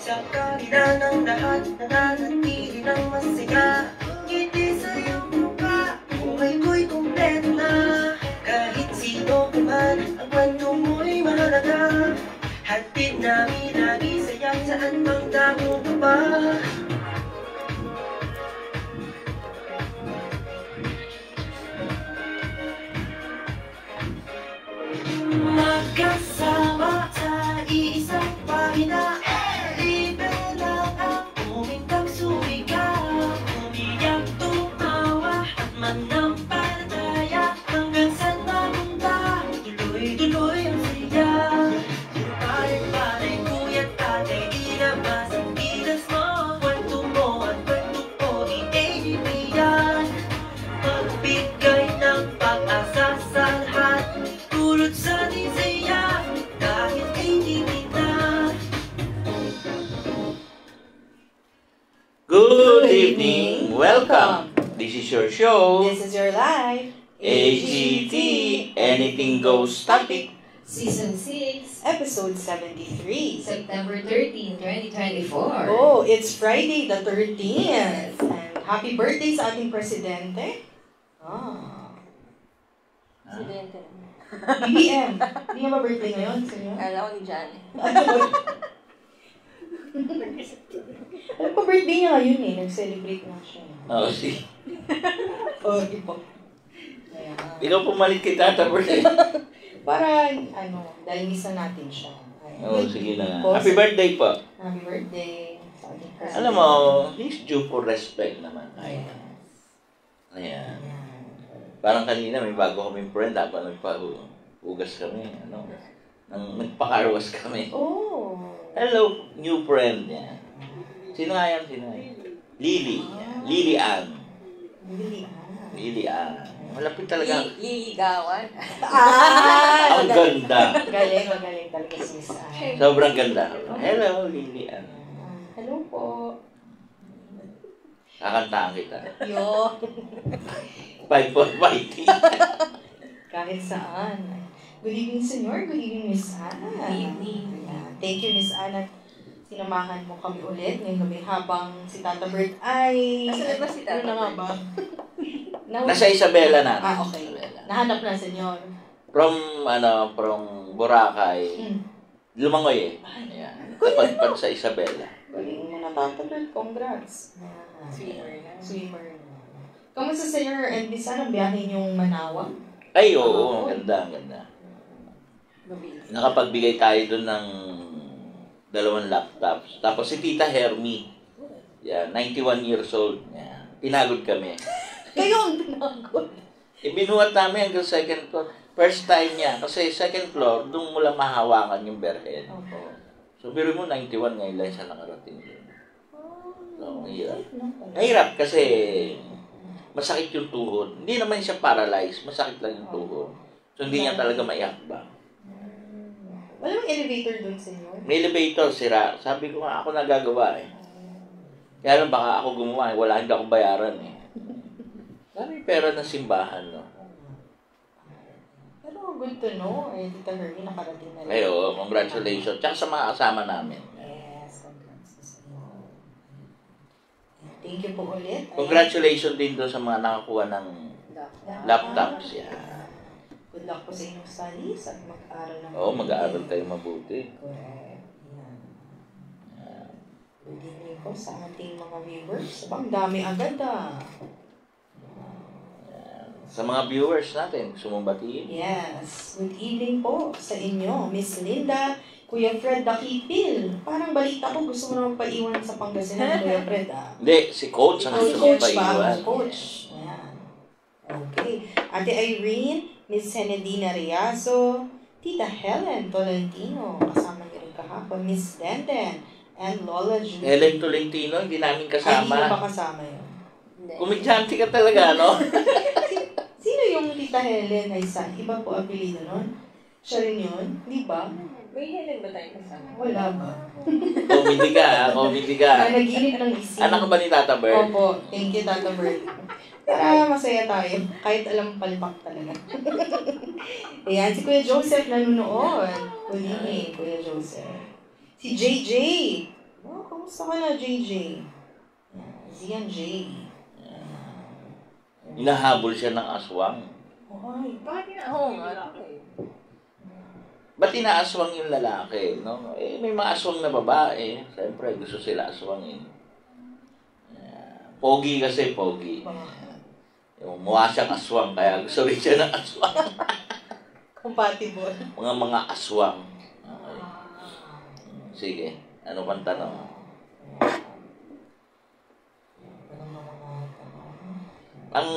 Sa kabila ng lahat, nananatili ng masaya. Ngiti sa iyong mukha, buhay ko'y kumpleto na. Kahit sino ka man, ang kwento mo'y mahalaga. Hatid namin lagi sayang saan mang damo ka ba. Magkasama sa iisang pahina. Libre lang ang umintang sumigaw. Umiyak, tumawa at manampalataya. Hanggang saan mapunta, tuloy-tuloy ang saya. Yung pare-pare, kuya't ate, ilabas ang gilas mo. Kwento mo at kwento ko, i-AByan. Magbigay ng pag-asa sa lahat. Tulad sa ating saya, kahit hindi kita. Good evening! Welcome! This is your show, This is your life. AGT, Anything Goes Topic. Season 6, Episode 73. September 13, 2024. Oh, it's Friday the 13th. And happy birthday sa ating presidente. Presidente. BBM. Hindi nga ba birthday ngayon? Sino? Alam ko ni Johnny. Alam ko birthday niya ngayon eh. Nag-celebrate na siya. Oh, see. Oh, di ba? Ayan. Ikaw pumalit kay Tata Birthday. Para, dahil misa natin siya. Ayan. Oh, sige na nga. Happy birthday po. Happy birthday sa ating presidente. Alam mo, he's due for respect naman. Yes. Ayan. Ayan. Parang kanina may bago kaming friend. Ako nagpahugas kami. Nagpakarwas kami. Oh. Hello, new friend. Yan. Sino nga yan? Lily. Yan. Lily Ann. Lily Ann. Malapit talaga. Liligawan. Ang ganda. Magaling talaga si Miss Anne. Sobrang ganda. Hello, Lily Ann. Hello po. Kakantaan kita. Yo. 5 for fighting. Kahit saan. Good evening, Senyor. Good evening, Miss Anne. Good evening. Ayan. Thank you, Miss Anne. At sinamahan mo kami ulit ngayong gabi habang si Tata Bert ay... Nasaan ba si Tata Ano na nga ba? Nasa Isabela na. Okay. Isabela. Nahanap na, Senyor. From Boracay. Lumangoy eh. Ayan. Tapadpad sa Isabela. Galing mo na, Tata Bert. Congrats. Swimmer na. Swimmer. Kamusta, Senyor? And Miss Anne, ang biyahe niyong Manawa? Ay, oo. Ganda, ganda. Mabilis. Nakapagbigay tayo doon ng 2 laptops. Tapos si Tita Hermie. Yeah, 91 years old. Yeah. Pinagod kami. Kayo ang pinagod. Ibinuhat namin hanggang second floor. First time niya. Kasi second floor, doon mo lang mahawakan yung berhen. Opo. So, pero mo 91 ngayon lang siya nakarating doon. So, mahirap. Mahirap kasi masakit yung tuhod. Hindi naman siya paralyzed. Masakit lang yung tuhod. So, hindi niya talaga maiakbang. Wala bang elevator doon, Senyor? May elevator, sira. Sabi ko nga, ako nagagawa eh. Kaya lang baka ako gumawa eh. Wala, hindi ako bayaran eh. Parang pera ng simbahan, no? Pero good to know. Tita Hermie, nakarating na lang. Ay, oo, congratulations. Tsaka sa mga kasama namin. Yes, congrats sa inyo. Thank you po ulit. Congratulations din doon sa mga nakakuha ng laptops. Yeah. Good luck po sa inyong studies at mag-aaral ng Oo, mag-aaral kayo mabuti. Correct. Yan. Good evening po sa ating mga viewers. Ang dami agad Sa mga viewers natin, gusto mong batiin? Yes. Good evening po sa inyo, Miss Linda, Kuya Fred Dakipil. Parang balita ko, gusto mo naman paiwan sa Pangasinan, Kuya Fred, Hindi, si Coach ang gusto mong Coach ba? paiwan. Coach. Ayan. Okay. Ate Irene, Miss Henedina Riazo, Tita Helen Tolentino, kasama niyo rin kahapon, Miss Denden, and Lola Judy. Helen Tolentino, hindi namin Ay, hindi kasama. ba kasama yun? Komedyante ka talaga, no? Sino yung Tita Helen ay sa iba po apelido nun? Siya rin yun? Di ba? May Helen ba tayo kasama? Wala ba? Comedy ka, ha? Comedy ka. Naginip ng isip. Anak ka ba ni Tata Bird? Opo. Thank you, Tata Bird. Para masaya tayo. Kahit alam palpak talaga. Ayan, si Kuya Joseph nanonood. Good evening, Kuya Joseph. Si JJ. Oh, Kamusta ka na, JJ? Zian J. Hinahabol siya ng aswang. Ay, Bakit na? Oo nga. Okay. Ba't inaaswang yung lalaki? No? Eh, may mga aswang na babae. Siyempre, gusto sila aswangin. Pogi kasi, pogi. Yung mukha siyang aswang, kaya gusto rin siya ng aswang. compatible. Mga aswang. Okay. Sige, ano pang tanong? Ang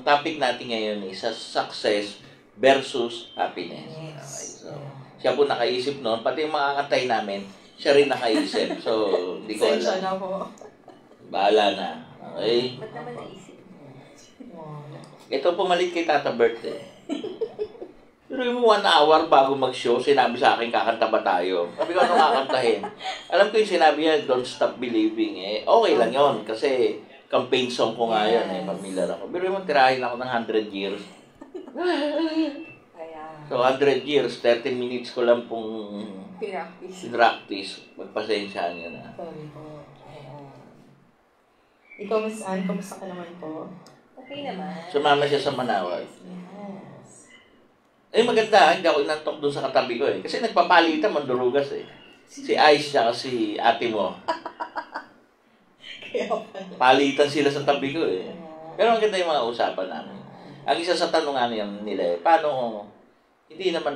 topic natin ngayon is success versus happiness. Okay, so, siya po nakaisip noon, pati yung mga katay namin, siya rin nakaisip. So, hindi ko Sensya alam. na po. Bahala na. Okay? Ba't naman naisip? Ito pumalit kay Tata Bert eh. Pero yung 1 hour bago mag-show, sinabi sa akin, kakanta ba tayo? Sabi ko, ano kakantahin? Alam ko yung sinabi niya, Don't Stop Believing eh. Okay lang yon kasi campaign song ko nga yan eh, familiar ako. Pero yung tirahin ako ng 100 years. Kaya, So, 100 years, 30 minutes ko lang pong practice. magpasensyahan nyo na. Sorry po. Ikaw, Miss Anne, kamusta ka naman po? Okay naman. Sumama siya sa Manawag. Yes. Eh, maganda, hindi ako inantok doon sa katabi ko eh. Kasi nagpapalitan, mandurugas eh. Si Ice tsaka si ate mo. Kaya pala. Palitan sila sa tabi ko eh. Pero maganda yung mga usapan namin. Ang isa sa tanong nila eh, paano, hindi naman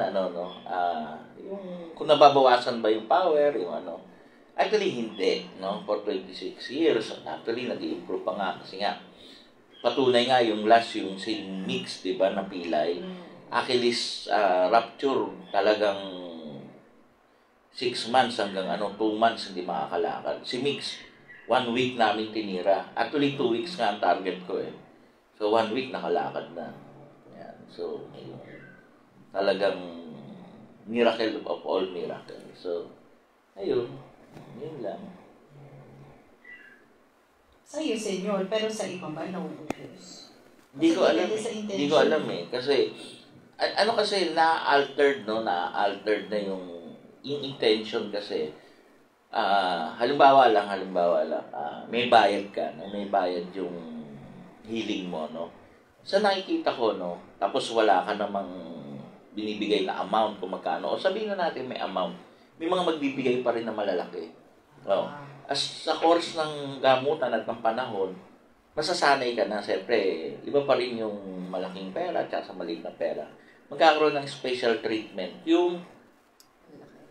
yung, kung nababawasan ba yung power, yung ano. Actually, hindi, no? For 26 years, actually, nag-i-improve pa nga kasi nga, patunay nga yung last, yung sin mix, di ba, na pilay. Achilles rupture, talagang 6 months hanggang 2 months hindi makakalakad. Si Mix, 1 week namin tinira. Actually, 2 weeks nga ang target ko eh. So, 1 week nakalakad na. Yan. So, talagang miracle of all miracles. So, ayun. Yun lang. Sa iyo, senyor, pero sa iba ba nauubos? Hindi ko alam Depende sa eh. intention. Hindi ko alam eh. Kasi, kasi na-altered, no? Na-altered na yung intention kasi. Halimbawa lang, may bayad ka, no? May bayad yung healing mo, no? Sa nakikita ko, no? Tapos wala ka namang binibigay na amount kung magkano. O sabihin na natin may amount. May mga magbibigay pa rin na malalaki. Oh. As sa course ng gamutan at ng panahon, masasanay ka na, siyempre, iba pa rin yung malaking pera at sa maliit na pera. Magkakaroon ng special treatment yung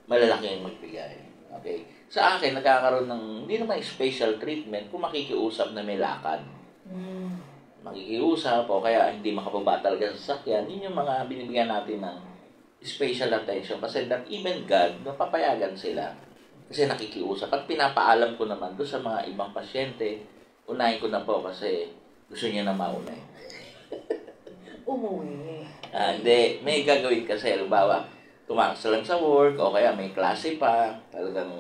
malalaki yung magbigay. Okay? Sa akin, nagkakaroon ng, hindi naman special treatment kung makikiusap na may lakad. Makikiusap o kaya hindi makababa talaga sa sasakyan, yun yung mga binibigyan natin ng special attention. Kasi that even God, napapayagan sila. Kasi nakikiusap. At pinapaalam ko naman doon sa mga ibang pasyente, unahin ko na po kasi gusto niya na mauna eh. Umuwi. Hindi. May gagawin kasi. Halimbawa, tumakas lang sa work o kaya may klase pa. Talagang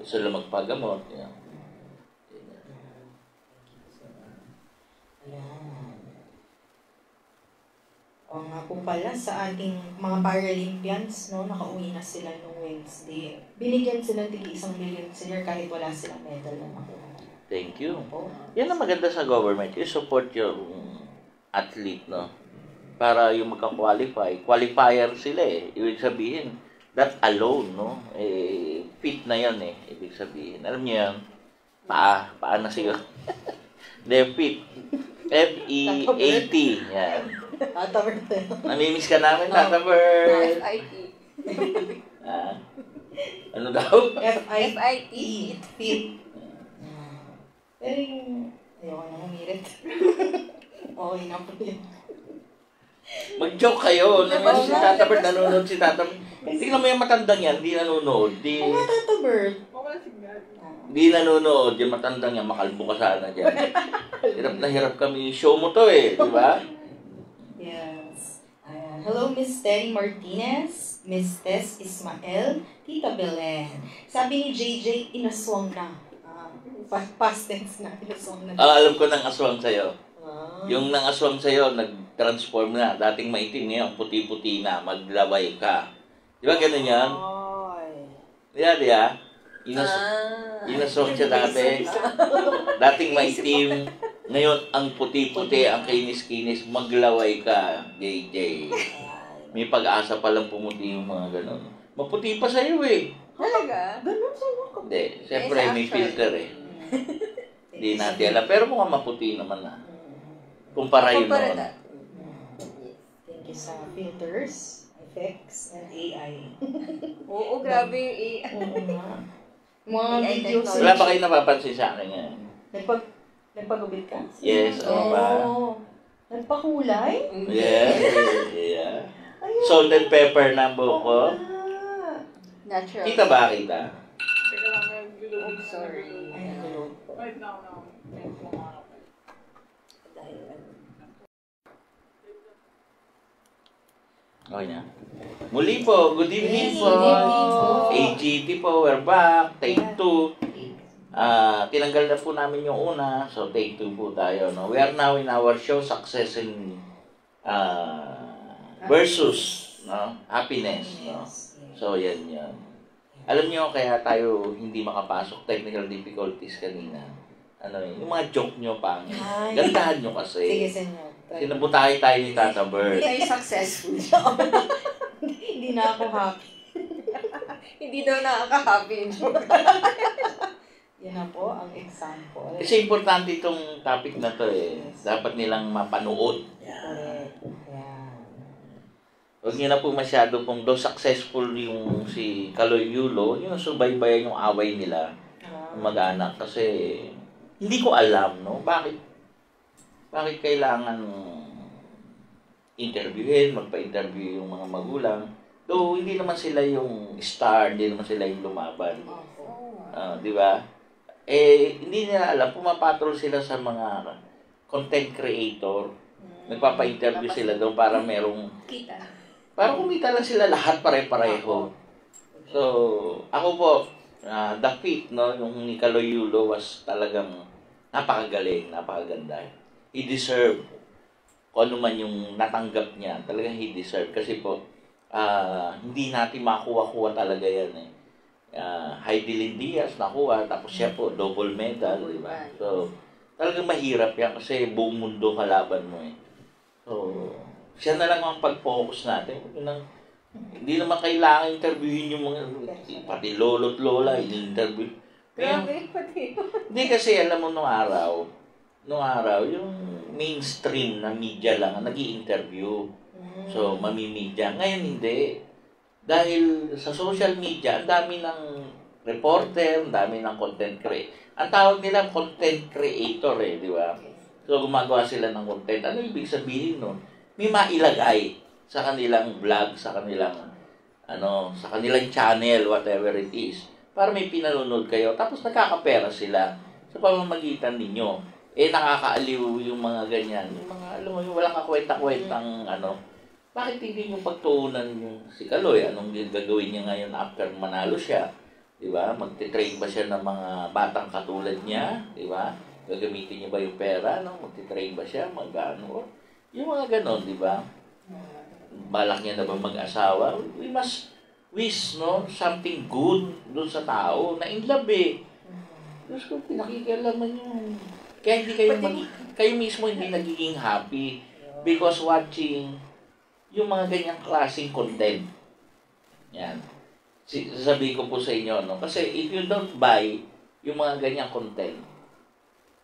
gusto lang magpagamot. Yan. O nga po pala sa ating mga Paralympians, no, nakauwi na sila noong Wednesday. Binigyan sila ng tig-1 million senior kahit wala silang medal na nakuha. Thank you. Po. Yan ang maganda sa government. I-support yung athlete, no? Para yung magka-qualify. Qualifier sila eh. Ibig sabihin, that alone, no? Fit na yan eh. Ibig sabihin. Alam niyo yan? Paa na siguro. Hindi, fit. F-E-A-T. Yan. Tata Bertel. Namimiss ka namin, Tata Bert. FIT. Ano daw? F-I-T. Fit. Pero yung... Ayoko na humirit. Okay na po yun. Mag-joke kayo. Namimiss si Tata Bert. Nanonood si Tata Bert. Tingnan mo yung matandang yan. Di nanonood. Oo nga, Tata Bert. Wala signal. Di nanonood. Yung matandang yan. Makalbo ka sana dyan. Hirap na hirap kami. Show mo to eh. Di ba? Yes. Ayan. Hello, Miss Terry Martinez, Miss Tess Ismael, Tita Belen. Sabi ni JJ, inaswang na. Past tense na, inaswang na. Alam ko nang aswang sa'yo. Ah. Yung nang aswang sa'yo, nag-transform na. Dating maitim ngayon, puti-puti na. Maglaway ka. Di ba ganun yan? Ay. Di ba? Inasok siya dati. Dating maitim. Ngayon, ang puti-puti, ang kinis-kinis, maglaway ka, JJ. May pag-asa palang pumuti yung mga ganon. Maputi pa sa'yo eh. Talaga? Ganun sa'yo. Hindi, siyempre Yes, may actually. filter eh. Hindi natin alam. Pero mukhang maputi naman na. Kumpara yun Kumpara noon. na. Thank you sa filters, effects, and AI. Oo, grabe yung AI. Oo nga. Mga AI videos. technology. Wala ba kayo napapansin sa akin ngayon? Nagpagubit ka? Yes, oo ba? Oo. Nagpakulay? Yeah. Salt and pepper na ang buhok ko. Ah. Natural. Kita ba kita? Teka lang, naglulog. Oh, sorry. Ay, nagulog po. Right now. Dahil ano. Okay na. Muli po, good evening Yes, po. good evening po. AGT po, we're back. Take 2. Tinanggal na po namin yung una, so take 2 po tayo. No? We are now in our show, Success in versus happiness. No? Yes. So, yan. Alam nyo, kaya tayo hindi makapasok, technical difficulties kanina. Yung mga joke nyo pangit. Ay. Gandahan nyo kasi. Sige, senyor. Sinabutahe tayo ni Tata Bird. Hindi tayo successful. Hindi na ako happy. Hindi daw nakaka-happy. Yan na po ang example. Kasi importante itong topic na to eh. Dapat nilang mapanood. Correct. Yan. Huwag niyo na po masyado kung though successful yung si Kaloy Yulo, yung subaybayan yung away nila ng mag-anak. Kasi hindi ko alam, no? Bakit kailangan interviewin, magpa-interview yung mga magulang. Though hindi naman sila yung star, hindi naman sila yung lumaban. Di ba? Hindi nila alam, pumapatrol sila sa mga content creator. Nagpapa-interview sila doon para merong Kita. para kumita lang sila lahat pare-pareho. So, ako po, the fit, no, yung ni Kaloy Yulo was talagang napakagaling, napakaganda. He deserved kung ano man yung natanggap niya. Talagang he deserved. Kasi po, hindi natin makuha-kuha talaga yan eh. Heidelin Diaz nakuha, tapos siya po, double medal, di ba? So, talagang mahirap yan kasi buong mundo kalaban mo eh. So, siya na lang ang pag-focus natin. Hindi naman kailangan interviewin yung mga, pati lolo't lola, in-interview. Grabe, pati. Hindi kasi alam mo nung araw, yung mainstream na media lang ang nag-i-interview. So, mamimidya. Ngayon hindi. Dahil sa social media, ang dami ng reporter, ang dami ng content creator. Ang tawag nila content creator eh, di ba? So, gumagawa sila ng content. Ano ibig sabihin nun? May mailagay sa kanilang vlog, sa kanilang channel, whatever it is, para may pinanonood kayo. Tapos nakakapera sila sa pamamagitan ninyo. Nakakaaliw yung mga ganyan. Yung mga, alam mo, yung walang kakwenta-kwentang bakit hindi nyo pagtuunan yung si Kaloy? Anong gagawin niya ngayon after manalo siya? Diba? Magtitrain ba siya ng mga batang katulad niya? Diba? Gagamitin niya ba yung pera? Magtitrain ba siya? Magano? Yung mga ganon, diba? Balak niya na ba mag-asawa? We must wish, something good doon sa tao na in love eh. Diyos ko, pinakikialaman yun. Kaya hindi kayo mismo hindi nagiging happy because watching yung mga ganyang klaseng content. Yan. Sasabihin ko po sa inyo, kasi if you don't buy yung mga ganyang content,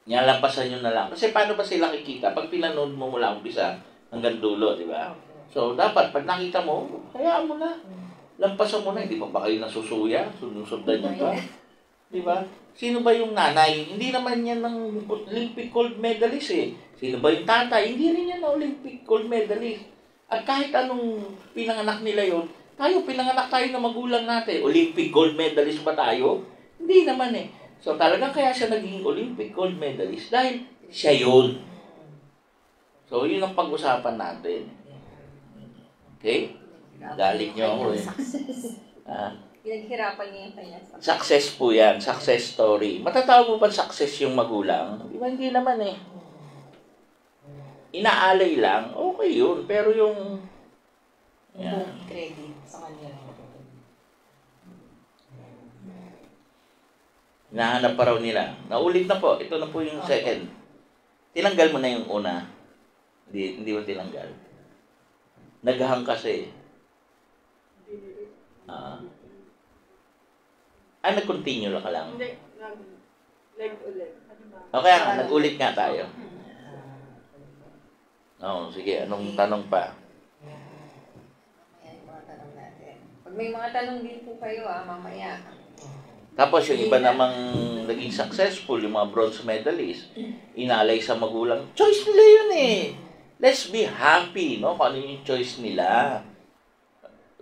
nyalampasan nyo na lang. Kasi paano ba sila kikita? Pag pinanood mo mula umpisa hanggang dulo, di ba? So, dapat, pag nakita mo, hayaan mo na. Lampasan mo na. Hindi pa ba kayo nasusuya? Sunod-sundan nyo ba? Di ba? Sino ba yung nanay? Hindi naman yan ng Olympic gold medalist eh. Sino ba yung tatay? Hindi rin yan na Olympic gold medalist. At kahit anong pinanganak nila yon, pinanganak tayo na magulang natin. Olympic gold medalist ba tayo? Hindi naman eh. So talagang kaya siya naging Olympic gold medalist dahil siya yun. So yun ang pag-usapan natin. Okay? Galit nyo ako eh. Pinaghirapan niya yung kanya. Success po yan. Success story. Matatawag mo ba success yung magulang? Hindi naman eh. Inaalay lang, okay yun. Pero yung Credit sa kanila. Hinahanap pa raw nila. Naulit na po. Ito na po yung second. Tinanggal mo na yung una. Hindi mo tinanggal. Naghahang kasi. Nag-continue lang ka lang. Hindi, leg ulit. Okay, nag-ulit nga tayo. Sige. Anong tanong pa? Ayan yung mga tanong natin. Pag may mga tanong din po kayo, mamaya. Tapos yung iba namang naging successful, yung mga bronze medalist, inalay sa magulang. Choice nila yun eh. Let's be happy, no? Kung ano yung choice nila.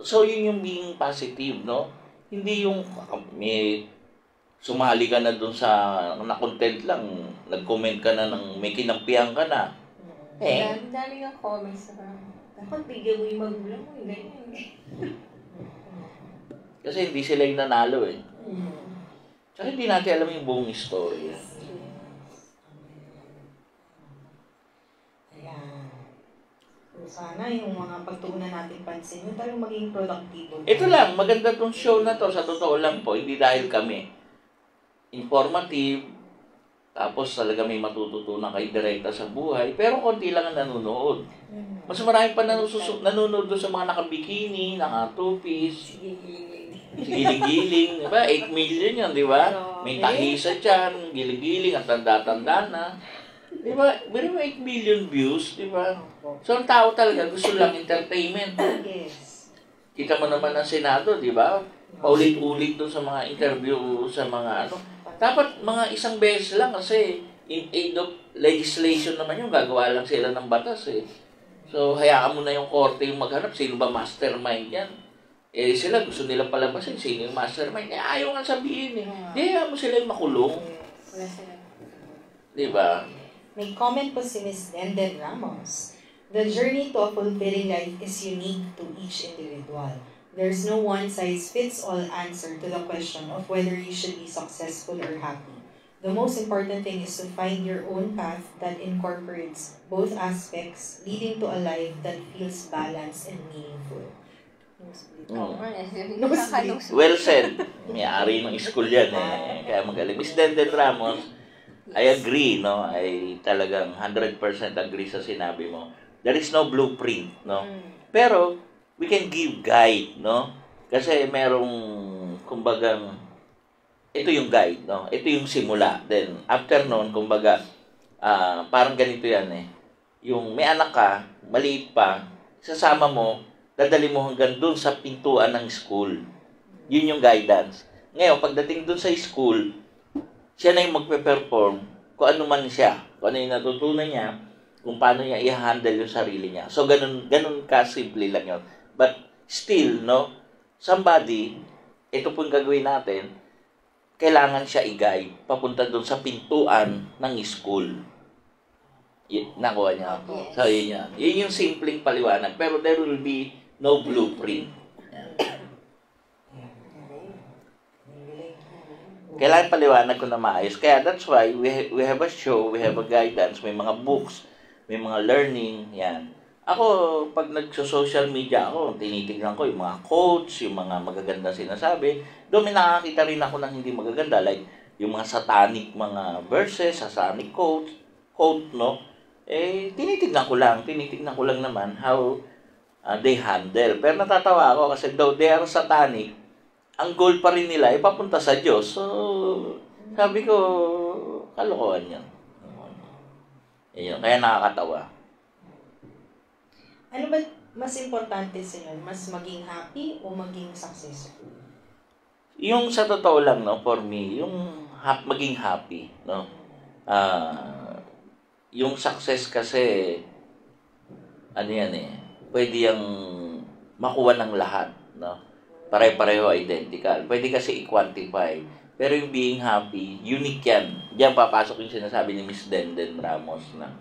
So, yun yung being positive, no? Hindi yung may sumali ka na dun sa na-content lang, nag-comment ka na ng may kinampihan ka na. Dami ng comments na dapat bigyan mo yung magulang mo, ganyan. Kasi hindi sila yung nanalo eh. Tsaka hindi natin alam yung buong istorya. Ayan. So, sana yung mga pagtuunan natin pansin, yung tayo maging produktibo. Ito lang, maganda tong show na to, sa totoo lang po, hindi dahil kami. Informative, tapos talaga may matututunan kayo direkta sa buhay, pero konti lang ang nanonood. Mas marami pa nanonood doon sa mga nakabikini, naka-two-piece, giling-giling, diba? 8 million yun, di ba? May tahisa dyan, giling-giling, at tanda-tanda na. Di ba? Meron 8 million views, di ba? So, ang tao talaga gusto lang entertainment. Yes. Kita mo naman ang Senado, di ba? Paulit-ulit doon sa mga interview, sa mga ano. Dapat mga isang beses lang kasi in aid of legislation naman yung gagawa lang sila ng batas eh. So, hayaan mo na yung korte yung maghanap. Sino ba mastermind yan? Sila gusto nila palabasin. Sino yung mastermind? Ayaw nga sabihin eh. Di, hayaan mo sila yung makulong. Wala sila. Di ba? May comment po si Miss Denden Ramos. The journey to a fulfilling life is unique to each individual. There's no one-size-fits-all answer to the question of whether you should be successful or happy. The most important thing is to find your own path that incorporates both aspects, leading to a life that feels balanced and meaningful. Oo nga, Well said. May-ari ng school yan eh. Kaya magaling. Miss Denden Ramos, I agree, no? I talagang 100% agree sa sinabi mo. There is no blueprint, no? Pero, we can give guide, no? Kasi merong, kumbagang, ito yung guide, no? Ito yung simula. Then, after nun, kumbaga, parang ganito yan eh. Yung may anak ka, maliit pa, sasama mo, dadali mo hanggang dun sa pintuan ng school. Yun yung guidance. Ngayon, pagdating dun sa school, siya na yung magpe-perform kung ano man siya, kung ano yung natutunan niya, kung paano niya i-handle yung sarili niya. So, ganun ka-simple lang yun. But still, no, somebody, ito po yung gagawin natin, kailangan siya i-guide papunta doon sa pintuan ng school. Nakuha niya. Yes. So, yun yan. Yun yung simpleng paliwanag. Pero there will be no blueprint. Kailangan paliwanag ko na maayos. Kaya that's why we have a show, we have a guidance, may mga books, may mga learning, yan. Ako, pag nagso-social media ako, tinitignan ko yung mga quotes, yung mga magaganda sinasabi. Doon may nakakita rin ako ng hindi magaganda, like yung mga satanic mga verses, satanic quote, no? Tinitignan ko lang naman how they handle. Pero natatawa ako kasi though they are satanic, ang goal pa rin nila ay papunta sa Diyos. So, sabi ko, kalokohan yan. Ayun, kaya nakakatawa. Ano ba mas importante sila? Mas maging happy o maging successful? Yung sa totoo lang, no, for me, yung maging happy, no? Yung success kasi, ano yan eh, pwede yung makuha ng lahat, no? Pare-pareho identical. Pwede kasi i-quantify. Pero yung being happy, unique yan. Diyan papasok yung sinasabi ni Miss Denden Ramos na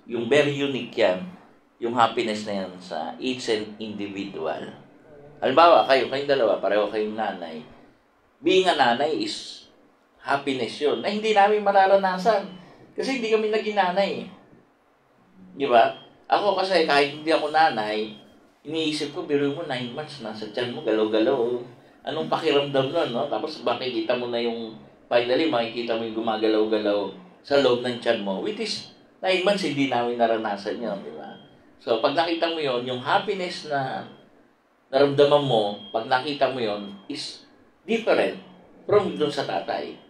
yung very unique yan, yung happiness na yan sa each and individual. Halimbawa, kayong dalawa, pareho kayong nanay. Being a nanay is happiness yun na hindi namin mararanasan. Kasi hindi kami naging nanay. Di ba? Ako kasi kahit hindi ako nanay, iniisip ko, biro mo 9 months, nasa tiyan mo, galaw-galaw. Anong pakiramdam nun, no? Tapos makikita mo na yung finally, makikita mo yung gumagalaw-galaw sa loob ng tiyan mo, which is 9 months, hindi namin naranasan yun, di ba? So, pag nakita mo yun, yung happiness na naramdaman mo, pag nakita mo yun, is different from doon sa tatay.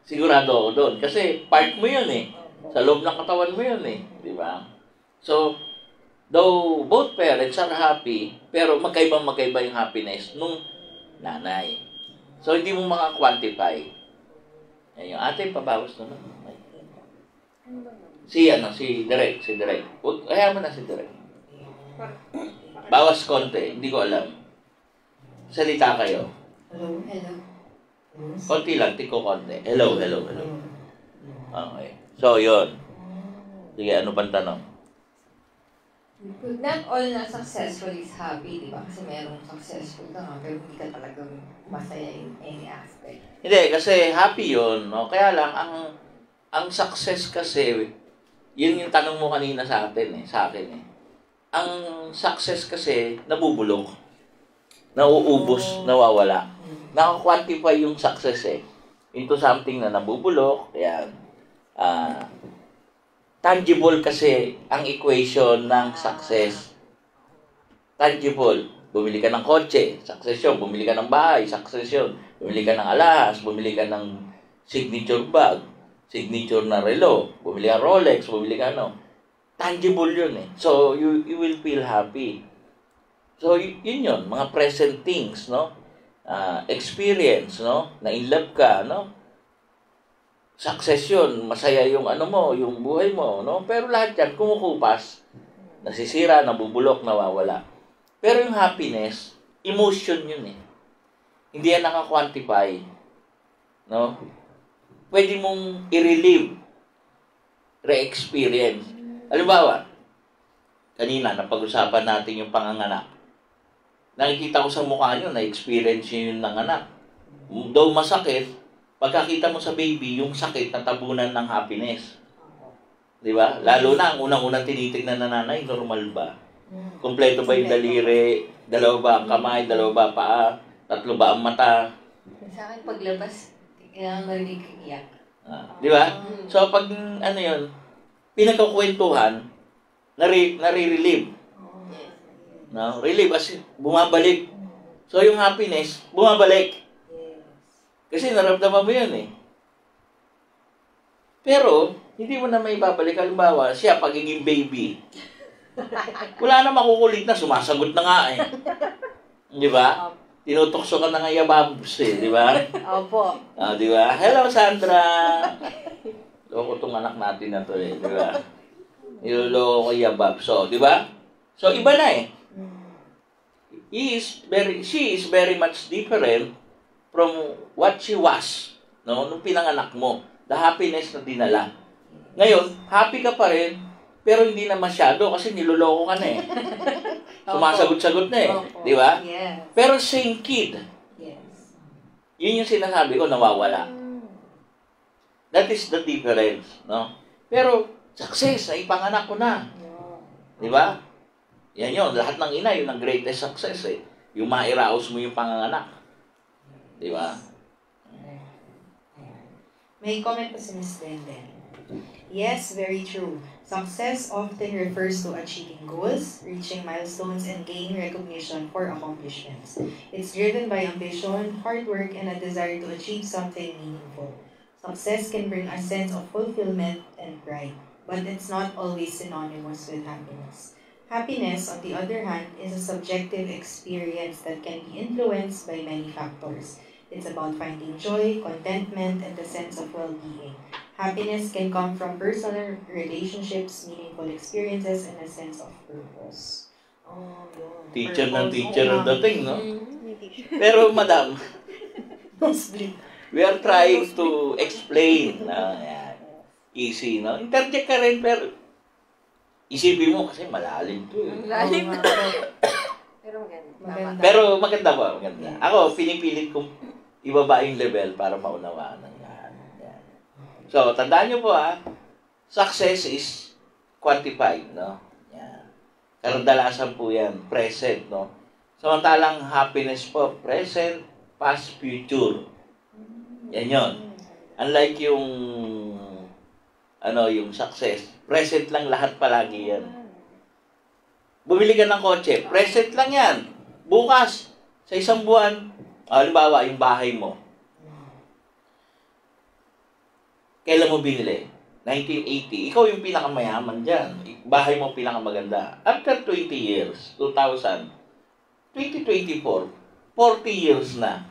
Sigurado ako doon. Kasi part mo yun eh. Sa loob ng katawan mo yun eh. Di ba? So, though both parents are happy, pero magkaiba yung happiness nung nanay. So, hindi mo maka-quantify. Yan yung ate, pabawas naman. Si Direk. Ayaw mo na si Direk. Bawas konti, hindi ko alam. Salita kayo. Hello. Konti lang, tiko konti. Hello. Okay. So, yun. Sige, ano pang tanong? Not all na successful is happy, di ba? Kasi merong successful ka nga, pero hindi ka talagang masaya in any aspect. Hindi, kasi happy yun. No? Kaya lang, ang success kasi, yun yung tanong mo kanina sa atin sa akin eh. Ang success kasi, nabubulok. Nauubos, nawawala. Naka-quantify yung success into something na nabubulok. Yan. Tangible kasi ang equation ng success. Tangible. Bumili ka ng kotse, success yun. Bumili ka ng bahay, success yun. Bumili ka ng alahas, bumili ka ng signature bag, signature na relo, bumili ka Rolex, bumili ka tangible yun eh. So, you will feel happy. So, yun yun. Mga present things, no? Experience, no? Na in love ka, no? Success yun. Masaya yung yung buhay mo, no? Pero lahat yan, kumukupas. Nasisira, nabubulok, nawawala. Pero yung happiness, emotion yun eh. Hindi yan naka-quantify. No? Pwede mong i-relive, re-experience. Halimbawa, kanina, napag-usapan natin yung panganganak. Nakikita ko sa mukha nyo, na-experience nyo yung nanganak. Though masakit, pagkakita mo sa baby, yung sakit na tabunan ng happiness. Di ba? Lalo na, ang unang-unang tinitignan na nanay, normal ba? Kompleto ba yung daliri? Dalawa ba ang kamay? Dalawa ba paa? 3 ba ang mata? Sa akin, paglabas, kailangan marinig iyak. Di ba? So, pag yun, pinagkukwentuhan, nare-relieve. No? Relieve, as bumabalik. So, yung happiness, bumabalik. Kasi naramdaman mo yun eh. Pero, hindi mo na may babalik. Halimbawa, siya, pagiging baby. Wala na makukulit na, sumasagot na nga eh. Di ba? Tinutokso ka na nga yababs eh, di ba? Opo. Di ba? Hello, Sandra! Loko tong anak natin na to eh, di ba? Niloloko ko yabab. So, di ba? So, iba na eh. She is very much different from what she was, no? Nung pinanganak mo. The happiness na dinala. Ngayon, happy ka pa rin, pero hindi na masyado kasi niloloko ka na eh. Sumasagot-sagot na eh. Di ba? Yes. Pero same kid. Yes. Yun yung sinasabi ko, nawawala. That is the difference, no? Pero, success, ay panganak ko na. Di ba? Yan yun, lahat ng ina, yun ang greatest success eh. Yung mairaos mo yung panganganak. Di ba? May comment pa si Ms. Denden. Yes, very true. Success often refers to achieving goals, reaching milestones, and gaining recognition for accomplishments. It's driven by ambition, hard work, and a desire to achieve something meaningful. Success can bring a sense of fulfillment and pride, but it's not always synonymous with happiness. Happiness, on the other hand, is a subjective experience that can be influenced by many factors. It's about finding joy, contentment, and a sense of well-being. Happiness can come from personal relationships, meaningful experiences, and a sense of purpose. Oh, yun. Teacher ng teacher ang dating, no? Pero, madam, we are trying to explain. Yan. Easy, no? Interject ka rin, pero isipin mo kasi malalim to eh. Lalim na. Pero maganda. Pero maganda ba? Maganda. Ako, pinipilit kong ibaba yung level para maunawaan ng lahat. Yan. So, tandaan nyo po success is quantified, no? Yan. Kadalasan po yan, present, no? Samantalang happiness po, present, past, future. Yan yun. Unlike yung yung success, present lang lahat palagi yan. Bumili ka ng kotse, present lang yan. Bukas, sa isang buwan, halimbawa, yung bahay mo. Kailan mo binili? 1980. Ikaw yung pinakamayaman dyan. Bahay mo pinakamaganda. After 20 years, 2000, 2024, 40 years na.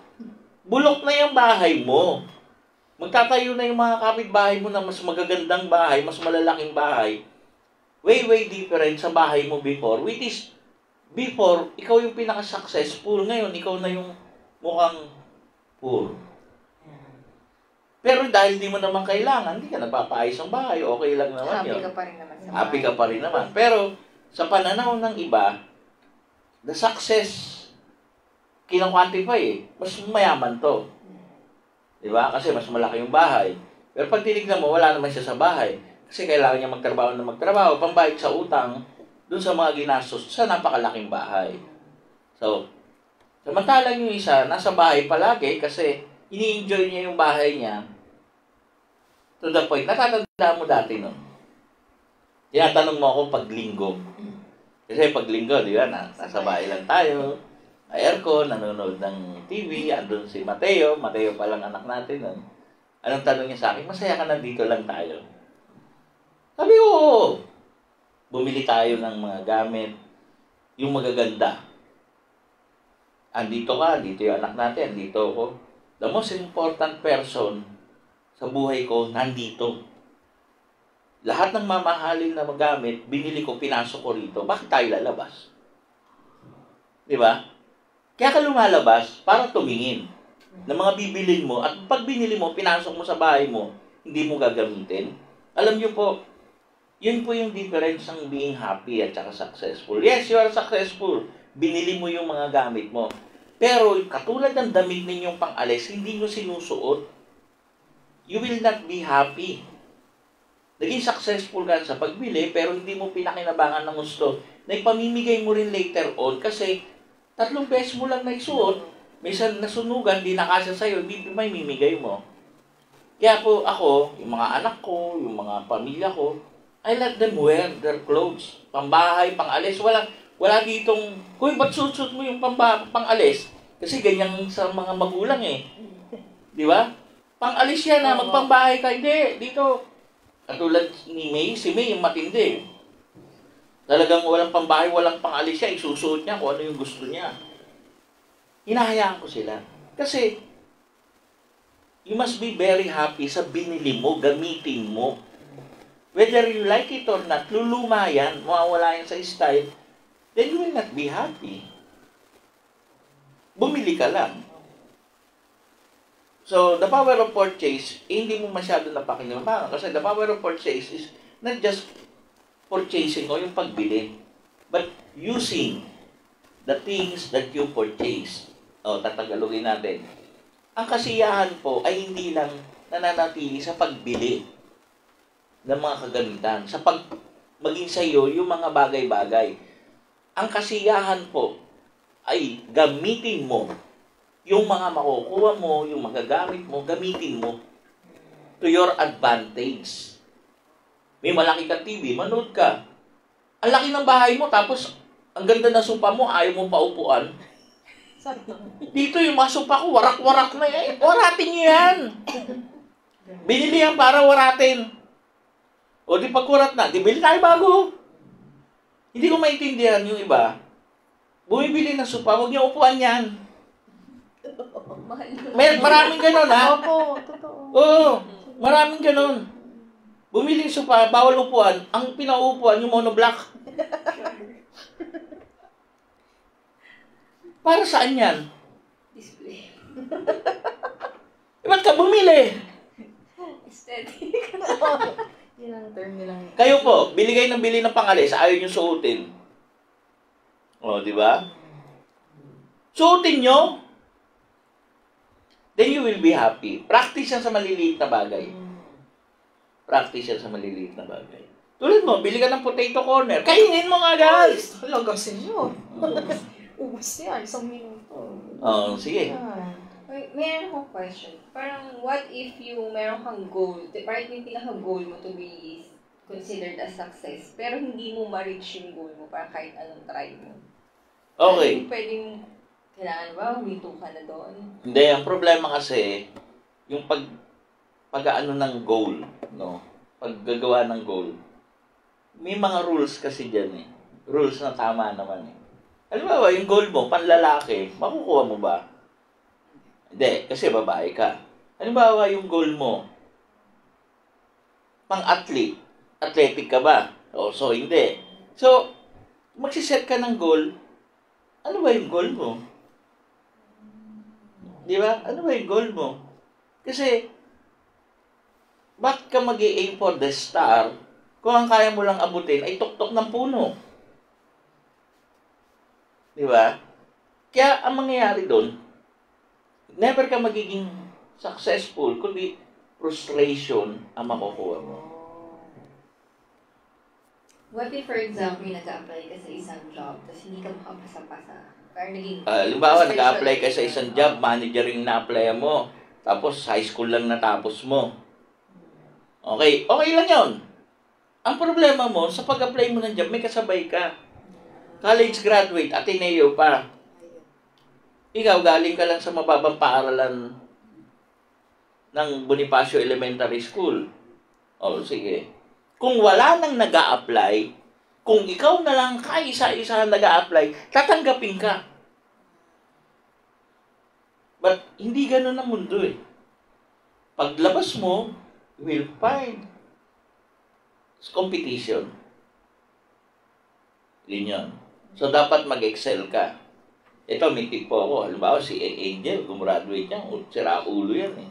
Bulok na yung bahay mo. Magtatayo na yung mga kapitbahay mo na mas magagandang bahay, mas malalaking bahay. Way different sa bahay mo before. Which is, before, ikaw yung pinaka-successful. Ngayon, ikaw na yung mukhang poor. Pero dahil di mo naman kailangan, hindi ka nagpapaayos ng bahay, okay lang naman yun. Happy ka pa rin naman sa bahay. Happy ka pa rin naman. Pero, sa pananaw ng iba, the success, kinakwantify mas mayaman to. Diba? Kasi mas malaki yung bahay. Pero pag tinignan mo, wala naman siya sa bahay. Kasi kailangan niya magtrabaho, pambayad sa utang, dun sa mga ginastos, sa napakalaking bahay. So, samantalang yung isa, nasa bahay palagi kasi ini-enjoy niya yung bahay niya. To the point, natatandaan mo dati nun. Tinatanong mo ako pag linggo. Kasi pag linggo, di ba, nasa bahay lang tayo, aircon, nanonood ng TV, andun si Mateo pa lang anak natin nun. Anong tanong niya sa akin? Masaya ka na dito lang tayo. Sabi ko, oo. Bumili tayo ng mga gamit, yung magaganda. Andito ka, dito yung anak natin, andito ako. The most important person sa buhay ko, nandito. Lahat ng mamahalin na magamit, binili ko, pinasok ko rito. Bakit tayo lalabas? Di ba? Kaya ka lumalabas para tumingin ng mga bibilin mo at pag binili mo, pinasok mo sa bahay mo, hindi mo gagamitin. Alam niyo po, yun po yung difference ng being happy at saka successful. Yes, you are successful. Binili mo yung mga gamit mo. Pero katulad ng damit ninyong pang-alis, hindi nyo sinusuot. You will not be happy. Naging successful ka sa pagbili, pero hindi mo pinakinabangan ng gusto. Naipamimigay mo rin later on kasi 3 beses mo lang naisuot, minsan nasunugan, di nakasya sa'yo, hindi may mimigay mo. Kaya po ako, yung mga anak ko, yung mga pamilya ko, I let them wear their clothes. Pambahay, pang-alis, wala ditong, huy, ba't suit mo yung pang-alis? Kasi ganyan sa mga magulang eh. Di ba? Pang-alis yan na, magpambahay ka. Hindi, dito. Katulad ni May, si May yung matindi. Talagang walang pambahay, walang pang-alis siya, isusuot niya kung ano yung gusto niya. Hinahayaan ko sila. Kasi, you must be very happy sa binili mo, gamitin mo. Whether you like it or not, luluma yan, mawawala yan sa style, then you will not be happy. Bumili ka lang. So, the power of purchase, hindi mo masyado napakinabangan. Kasi the power of purchase is not just purchasing o yung pagbili, but using the things that you purchase. O, tatagalogin natin. Ang kasiyahan po ay hindi lang nananatili sa pagbili ng mga kagamitan, sa maging sa iyo yung mga bagay-bagay. Ang kasiyahan po ay gamitin mo yung mga makukuha mo, yung magagamit mo, gamitin mo to your advantage. May malaki kang TV, manood ka. Ang laki ng bahay mo, tapos ang ganda ng sopa mo, ayaw mo paupuan. Dito yung mga sopa ko, warak-warak na yan. Waratin nyo yan. Binili yan para waratin. O di pagkurat na, di bili tayo bago. Hindi ko maintindihan yung iba. Bumibili ng sopa, huwag niyo upuan yan. Maraming ganun, ha? Opo, totoo. Oo, maraming ganun. Bumili ng sopa, bawal upuan. Ang pinauupuan, yung monoblock. Para saan yan? Display. Ba't ka bumili? Aesthetic. Yun ang term nilang. Kayo po, bili kayo ng bili ng pangalis, ayaw nyo suotin. O, di ba? Suotin nyo, then you will be happy. Practice yan sa maliliit na bagay. Practice yan sa maliliit na bagay. Tulad mo, bili ka ng potato corner, kainin mo nga, guys! Lagasin nyo. Ubus yan, 1 minuto. Oo, sige. Yan. Ay, Meron akong question. Parang, what if yung meron kang goal, parang yung pinaka-goal mo to be considered a success, pero hindi mo ma-reach yung goal mo, parang kahit anong try mo. Okay. Ano pwedeng, kailangan ba, huminto ka na doon? Hindi, ang problema kasi, yung pag-ano ng goal, no? Paggagawa ng goal, may mga rules kasi dyan eh. Rules na tama naman eh. Halimbawa, yung goal mo, panlalaki, makukuha mo ba? Hindi, kasi babae ka. Halimbawa, yung goal mo, pang-athlete, athletic ka ba? O, so, hindi. So, magsiset ka ng goal, ano ba yung goal mo? Di ba? Ano ba yung goal mo? Kasi, bakit ka mag-i-aim for the star kung ang kaya mo lang abutin ay tuktok ng puno? Di ba? Kaya, ang mangyayari doon, never ka magiging successful, kundi frustration ang makukuha mo. What if, for example, nag-apply ka sa isang job, tapos hindi ka makapasa-pasa? Parang naging... Halimbawa, nag-apply ka sa isang job, manager yung na-apply mo, tapos high school lang natapos mo. Okay, okay lang yun. Ang problema mo, sa pag-apply mo ng job, may kasabay ka. College graduate, Ateneo pa. Ikaw, galing ka lang sa mababang paaralan ng Bonifacio Elementary School. O, sige. Kung wala nang nag-a-apply, kung ikaw na lang kaisa-isa nag-a-apply, tatanggapin ka. But, hindi ganun ang mundo eh. Paglabas mo, you will find competition. Yun yun. So, dapat mag-excel ka. Ito, may tip po ako. Halimbawa, si Angel, gumraduate niya, siraulo yan eh.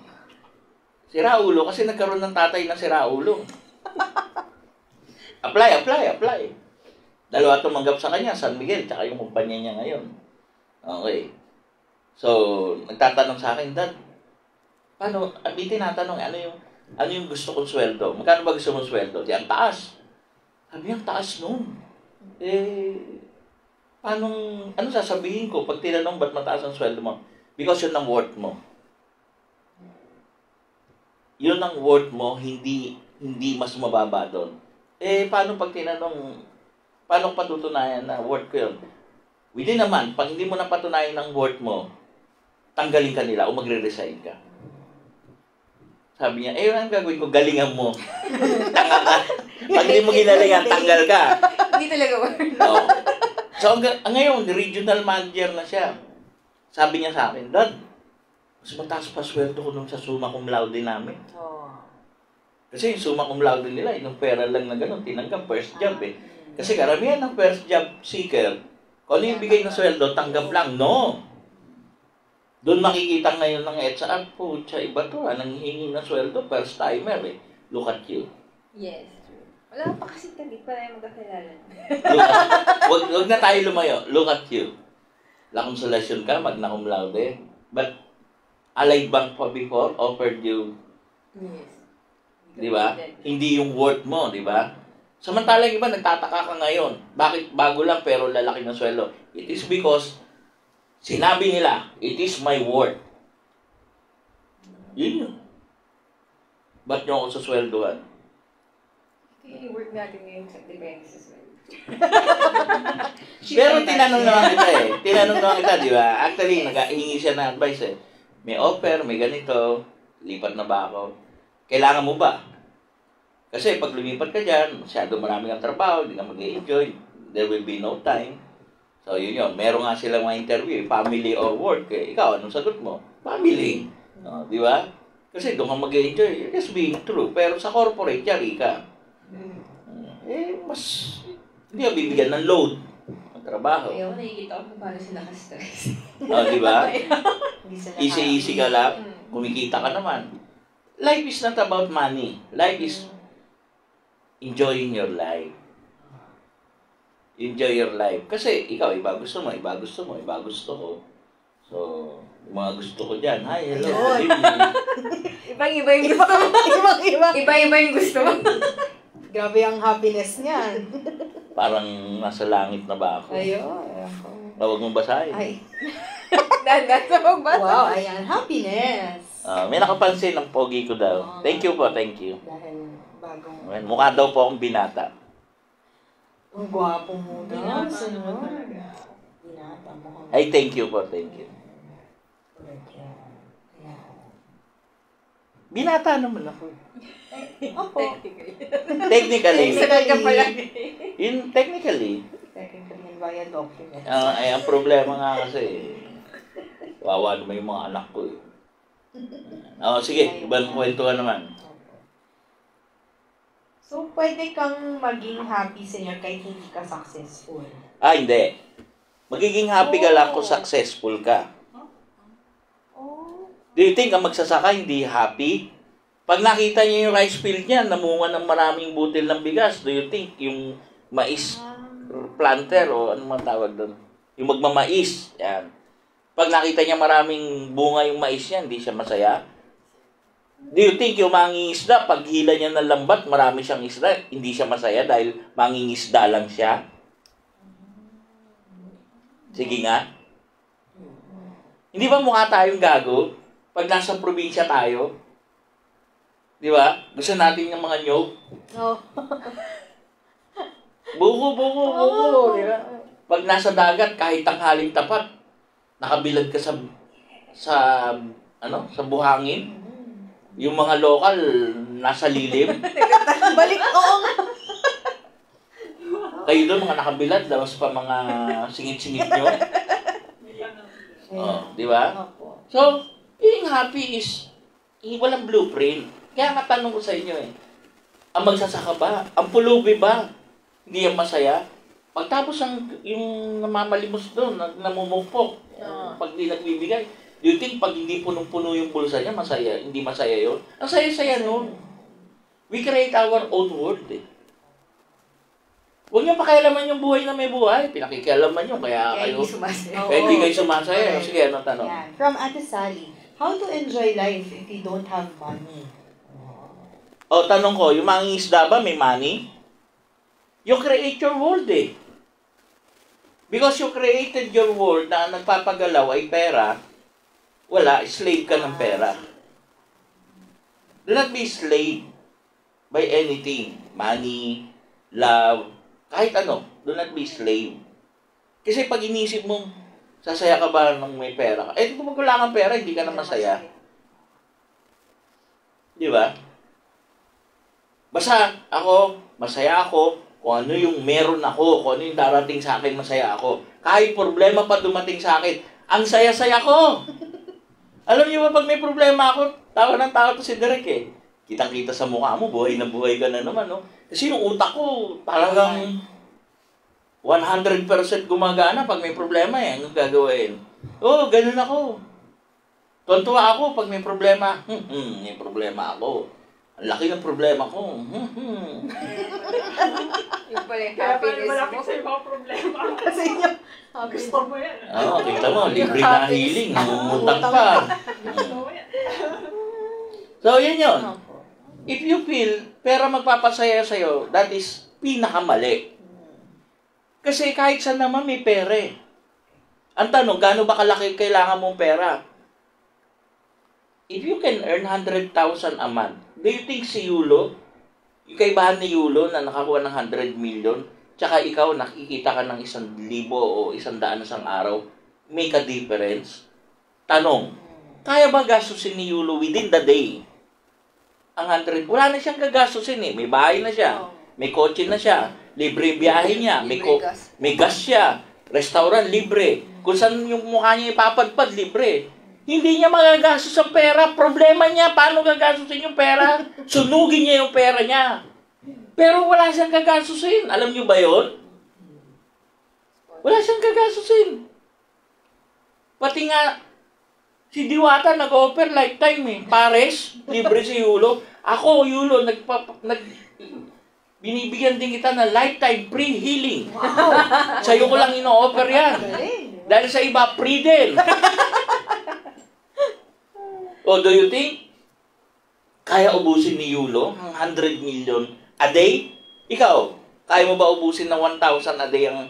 Siraulo kasi nagkaroon ng tatay na siraulo. Apply. Dalawa tumanggap sa kanya, San Miguel, tsaka yung kumpanya niya ngayon. Okay. So, nagtatanong sa akin, Dad, paano, tinatanong, ano yung gusto kong sweldo? Magkano ba gusto mong sweldo? Di, ang taas. Sabi, ang taas nun. Ano sasabihin ko pag tinanong ba't mataas ang sweldo mo? Because yun ang worth mo. Yun ang worth mo, hindi mas mababa doon. Paano pag tinanong, paano patutunayan na worth ko yun? Within a month, pag hindi mo na patunayan ng worth mo, tanggalin ka nila o magre-resign ka. Sabi niya, yun ang gagawin ko, galingan mo. Tanga ka. Pag hindi mo ginalingan, tanggal ka. Hindi talaga worth. Oh. So, ngayon, regional manager na siya. Sabi niya sa akin, Dad, mas mataas pa sweldo ko nung sa summa cum laude namin. Kasi yung summa cum laude nila, yung pera lang na gano'n, tinanggap first job eh. Kasi karamihan ng first job seeker, kung ano yung bigay na sweldo, tanggap lang. No! Doon makikita ngayon ng HR, pucha, iba to, nanghihingi na sweldo, first timer eh. Look at you. Yes, true. Wala pa kasi hindi pa tayo magkakilala. Huwag na tayo lumayo. Look at you. La consolation ka, magna cum laude. But, Allied Bank pa before offered you, Yes. di ba? Hindi yung worth mo, di ba? Samantalang iba, nagtataka ka ngayon. Bakit bago lang pero lalaki ng sweldo? It is because sinabi nila, it is my worth. Yun yun. Ba't nyo ako susweldohan? Kaya yung work natin ngayon sa depende sa sweldo. Pero tinanong naman kita, di ba? Actually, nag-hingi siya ng advice eh. May offer, may ganito, lipat na ba ako? Kailangan mo ba? Kasi pag lumipat ka dyan, masyado marami kang trabaho, hindi ka mag-enjoy, there will be no time. So yun yun, meron nga silang mga interview, family or work. Ikaw, anong sagot mo? Family. Di ba? Kasi doon ka mag-enjoy, you're just being true. Pero sa corporate, yari ka. Mas hindi ka bibigyan ng load ng trabaho. Ayaw, nakikita ko kung paano sila ka-stress. Di ba? Hindi sila Easy ka lang, kumikita ka naman. Life is not about money. Life is enjoying your life. Enjoy your life. Kasi ikaw, iba gusto mo, iba gusto ko. So, yung mga gusto ko dyan, hi, hello, good evening. Ibang-iba yung gusto mo. Iba-iba yung gusto mo. Grabe ang happiness niyan. Parang nasa langit na ba ako? Ayun. Huwag mong basahin. Ay. Nagdadaan sa magbasa. Wow, ayan. Happiness. May nakapansin ng pogi ko daw. Thank you po, thank you. Dahil bagong... Ayan, mukha daw po akong binata. Ang gwapo mo daw. Binata Sino? naman talaga. Binata mo. Ay, thank you po, thank you. Correct yan. Ayan. Binata naman ako. Opo. Technically. Sunod ka pala. Technically. Technically and via documents. Ay, ang problema nga kasi, wawa naman yung mga anak ko eh. Sige, ibang kwentuhan naman. So, pwede kang maging happy senior kahit hindi ka successful. Hindi. Magiging happy ka lang kung successful ka. Oh. Do you think ang magsasaka hindi happy? Pag nakita niya yung rice field niya, namunga ng maraming butil ng bigas, do you think yung mais planter o ano man tawag doon? Yung magmamais, yan. Pag nakita niya maraming bunga yung mais niya, hindi siya masaya? Do you think yung mangingisda, pag hila niya ng lambat, marami siyang isda, hindi siya masaya dahil mangingisda lang siya? Sige nga. Hindi ba mukha tayong gago? Pag nasa probinsya tayo, di ba? Gusto natin yung mga nyog. Oh. Buko, di ba? Pag nasa dagat, kahit tanghaling tapat, nakabilad ka sa buhangin. Yung mga lokal, nasa lilim. Balik, oo nga. Kayo doon, mga nakabilad, labas pa mga singit-singit nyo. Di ba? Opo. So, being happy is, walang blueprint. Kaya nga tanong ko sa inyo ang magsasaka ba? Ang pulubi ba? Hindi yan masaya? Pagtapos yung namamalimos doon, namumugpok, pag di nagbibigay, do you think pag hindi punong-puno yung bulsa niya, masaya? Hindi masaya yun? Ang saya-saya nun. We create our own world eh. Huwag niyo pakialaman yung buhay na may buhay. Pinakikialaman niyo, kaya kayo... Kaya hindi kayo sumasaya. Sige, ano tanong? Yan. From Ate Sally, how to enjoy life if you don't have money? Tanong ko, yung mga isda ba may money? You create your world eh. Because you created your world na nagpapagalaw ay pera, wala, slave ka ng pera. Do not be slave by anything. Money, love, kahit ano, do not be slave. Kasi pag inisip mo, sasaya ka ba nung may pera ka? Kung wala kang pera, hindi ka na masaya. Di ba? Basta ako, masaya ako, kung ano yung meron ako, kung ano yung darating sa akin, masaya ako. Kahit problema pa dumating sa akin, ang saya-saya ko. Alam niyo ba, pag may problema ako, tawa ng tawa to si Derek eh. Kitang-kita sa mukha mo, buhay na buhay ka na naman, no? Kasi yung utak ko, talagang 100% gumagana pag may problema eh. Anong gagawin? Ganun ako. Tuntua ako pag may problema. May problema ako. Ang laki ng problema ko. Yung pala yung Kaya pala happiness malaki mo. sa mga problema. Kasi yung Gusto mo yan. Kita mo, libre na healing. Namumutang pa. Gusto mo yan. So, yan yun. If you feel pera magpapasaya sa'yo, that is pinakamali. Kasi kahit saan naman may pera eh. Ang tanong, gaano ba kalaki kailangan mong pera? If you can earn 100,000 a month, do you think si Yulo, yung kaibahan ni Yulo na nakakuha ng 100 million, tsaka ikaw nakikita ka ng 1,000 o 100 isang araw, make a difference? Tanong, kaya ba gastusin ni Yulo within the day? Ang 100, wala na siyang gagastusin eh. May bahay na siya, may kotse na siya, libre biyahe niya, may gas siya, restaurant libre. Kung saan yung mukha niya ipapadpad, libre. Hindi niya magagastos ang pera. Problema niya, paano gagastusin yung pera? Sunugin niya yung pera niya. Pero wala siyang gagastusin. Alam niyo ba yun? Wala siyang gagastusin. Pati nga, si Diwata nag-offer lifetime eh. Pares, libre si Yulo. Ako, Yulo, binibigyan din kita ng lifetime free healing. Sa'yo ko lang ino-offer yan. Dahil sa iba, free din. Do you think kaya ubusin ni Yulo ang 100 million a day? Ikaw, kaya mo ba ubusin ng 1,000 a day ang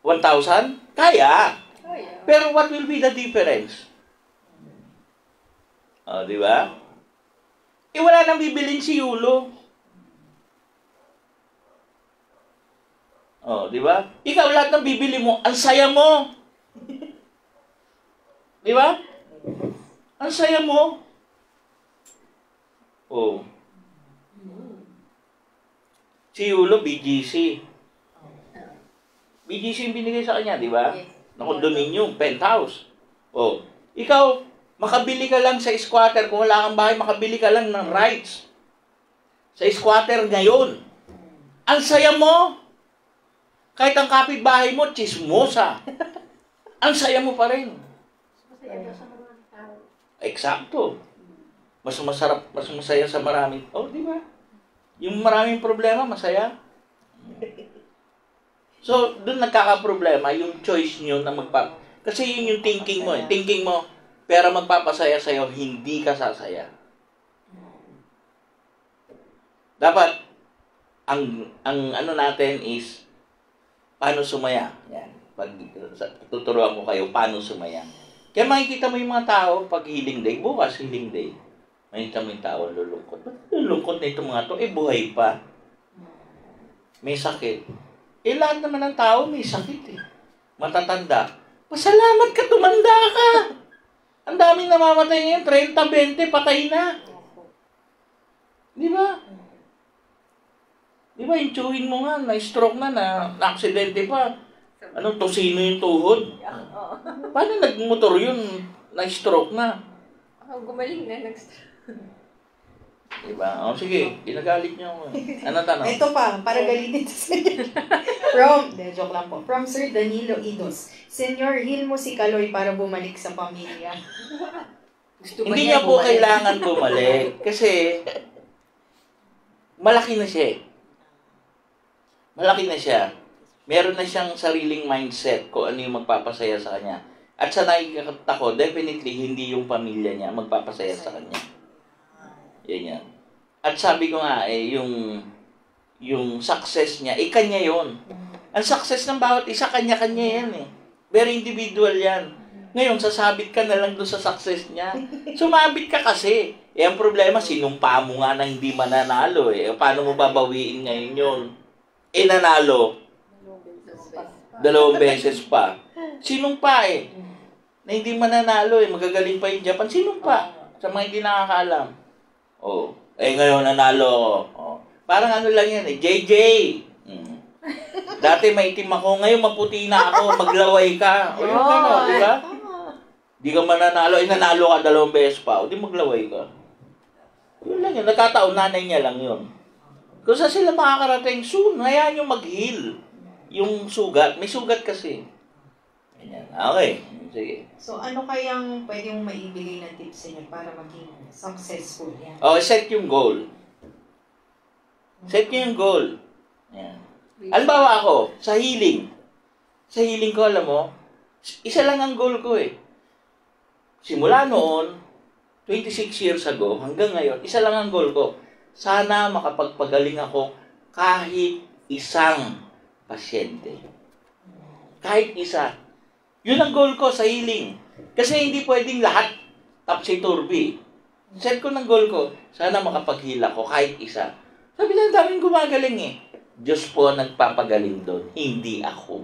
1,000? Kaya. Oh, yeah. Pero what will be the difference? Di ba? Wala nang bibilin si Yulo. Di ba? Ikaw lahat ng bibili mo, ang saya mo. Di ba? Ang saya mo. Si Yulo, BGC. BGC yung binigay sa kanya, di ba? Yes. Na condominium, penthouse. Ikaw, makabili ka lang sa squatter. Kung wala kang bahay, makabili ka lang ng rights. Sa squatter ngayon. Ang saya mo. Kahit ang kapitbahay mo, chismosa. Ang saya mo pa rin. Masaya daw sa mga tao. Eksakto. Mas masarap, mas masaya sa maraming. Di ba? Yung maraming problema, masaya. So, doon nagkakaproblema yung choice nyo na Kasi yun yung thinking mo. Thinking mo, pera magpapasaya sa'yo, hindi ka sasaya. Dapat, ang ano natin is, paano sumaya. Yan. Tuturuan ko kayo, paano sumaya. Kaya makikita mo yung mga tao, pag healing day, bukas healing day, makikita mo yung tao, lulungkot. Ba't lulungkot na itong mga to? Buhay pa. May sakit. Lahat naman ng tao may sakit Matatanda. Pasalamat ka, tumanda ka. Ang daming namamatay ngayon, 30, 20, patay na. Di ba? Di ba, yung chewin mo nga, na-stroke na-aksidente pa. Tosino yung tuhod? Paano nagmotor yun? Na-stroke na. Gumaling na, nag-stroke. Diba? Sige, ginagalit niyo ako. Ano tanong? Ito pa, para galitin sa inyo. Joke lang po. From Sir Danilo Idos. Senyor, heal mo si Kaloy para bumalik sa pamilya. Hindi niya po kailangan bumalik. Kasi, malaki na siya. Malaki na siya. Meron na siyang sariling mindset kung ano yung magpapasaya sa kanya. At sa nakikita ko, definitely hindi yung pamilya niya magpapasaya sa kanya. Yan. At sabi ko nga, yung success niya, kanya yon. Ang success ng bawat isa, kanya-kanya yan Very individual yan. Ngayon, sasabit ka na lang doon sa success niya. Sumabit ka kasi. Ang problema, sinumpa mo nga na hindi mananalo Paano mo babawiin ngayon yun? Nanalo. 2 beses pa. Sinumpa na hindi mananalo magagaling pa yung Japan. Sinumpa. Sa mga hindi nakakaalam. Ngayon nanalo. Parang ano lang yan JJ. Dati maitim ako, ngayon maputi na ako, maglaway ka. Yung gano'n, di ba? Di ka mananalo, nanalo ka 2 beses pa, di maglaway ka. Yun lang yun, nagkataon, nanay niya lang yun. Kung saan sila makakarating, soon, hayaan yung mag-heal. Yung sugat, may sugat kasi. Ganyan. Okay, sige. So, ano kayang pwede mong maibigay ng tips sa inyo para maging successful yan? Set yung goal. Set nyo yung goal. Yan. Halimbawa ako, sa healing. Sa healing ko, alam mo, isa lang ang goal ko Simula noon, 26 years ago, hanggang ngayon, isa lang ang goal ko. Sana makapagpagaling ako kahit isang pasyente. Kahit isa. Yun ang goal ko sa healing. Kasi hindi pwedeng lahat topsy-turvy. Set ko ng goal ko, sana makapag-heal ako kahit isa. Sabi lang, daming gumagaling Diyos po nagpapagaling doon, hindi ako.